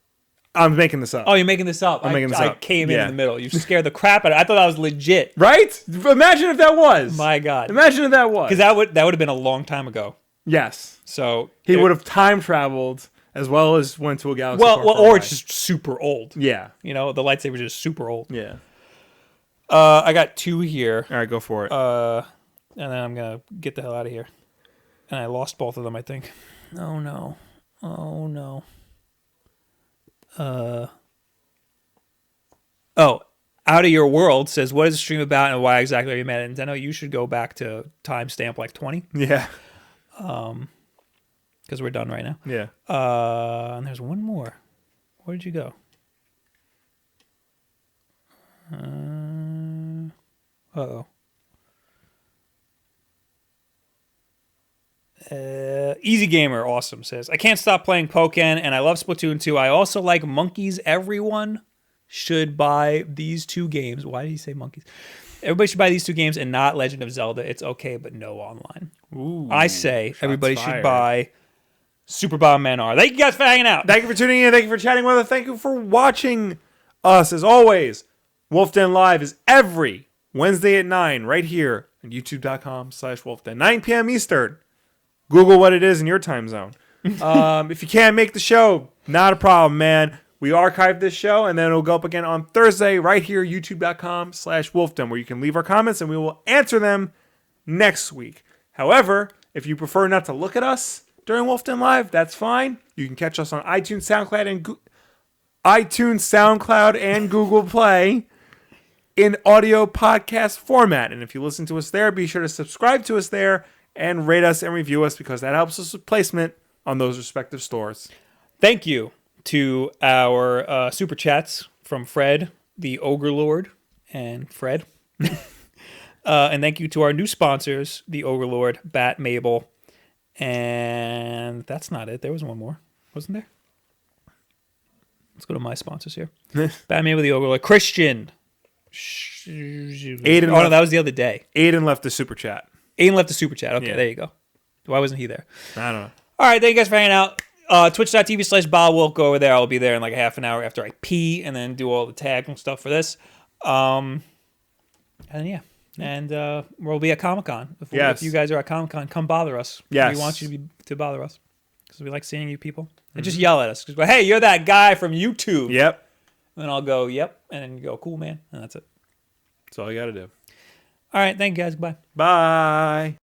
I'm making this up. Oh, you're making this up. I came in the middle. You scared the crap out of it. I thought that was legit. Right? Imagine if that was. My God. Imagine if that was. Because that would have been a long time ago. Yes. So he would have time traveled as well as went to a galaxy. Or it's just super old. Yeah. The lightsaber's just super old. Yeah. I got two here. All right, go for it. And then I'm gonna get the hell out of here. And I lost both of them, I think. Oh no. Out of Your World says, what is the stream about and why exactly are you mad at Nintendo? You should go back to timestamp like 20. Yeah. Because we're done right now. Yeah. And there's one more. Where did you go? Easy Gamer awesome says, I can't stop playing Pokken and I love Splatoon 2. I also like monkeys. Everyone should buy these two games. Why did he say monkeys? Everybody should buy these two games and not Legend of Zelda. It's okay, but no online. Ooh, I say everybody fired. should buy Super Bomberman R. Thank you guys for hanging out. Thank you for tuning in. Thank you for chatting with us. Thank you for watching us. As always, Wulff Den Live is every Wednesday at 9 right here on youtube.com/WulffDen. 9 p.m. Eastern. Google what it is in your time zone. If you can't make the show, not a problem, man. We archive this show, and then it'll go up again on Thursday right here, youtube.com/WulffDen, where you can leave our comments, and we will answer them next week. However, if you prefer not to look at us during Wulff Den Live, that's fine. You can catch us on iTunes, SoundCloud, and Google Play in audio podcast format. And if you listen to us there, be sure to subscribe to us there and rate us and review us, because that helps us with placement on those respective stores. Thank you to our super chats from Fred, the Ogre Lord, and Fred. And thank you to our new sponsors, the Overlord, Bat Mabel, and that's not it. There was one more, wasn't there? Let's go to my sponsors here. Bat Mabel, the Overlord, Christian. Aiden. Oh no, that was the other day. Aiden left the super chat. Aiden left the super chat. Okay, Yeah. there you go. Why wasn't he there? I don't know. All right, thank you guys for hanging out. Twitch.tv/BobWolf. Go over there. I'll be there in like a half an hour after I pee and then do all the tag and stuff for this. And yeah. And we'll be at Comic-Con. If you guys are at Comic-Con, come bother us. Yes. We want you to bother us. Because we like seeing you people. And just yell at us. Just go, hey, you're that guy from YouTube. Yep. And then I'll go, yep. And then you go, cool, man. And that's it. That's all you got to do. All right, thank you guys. Bye. Bye.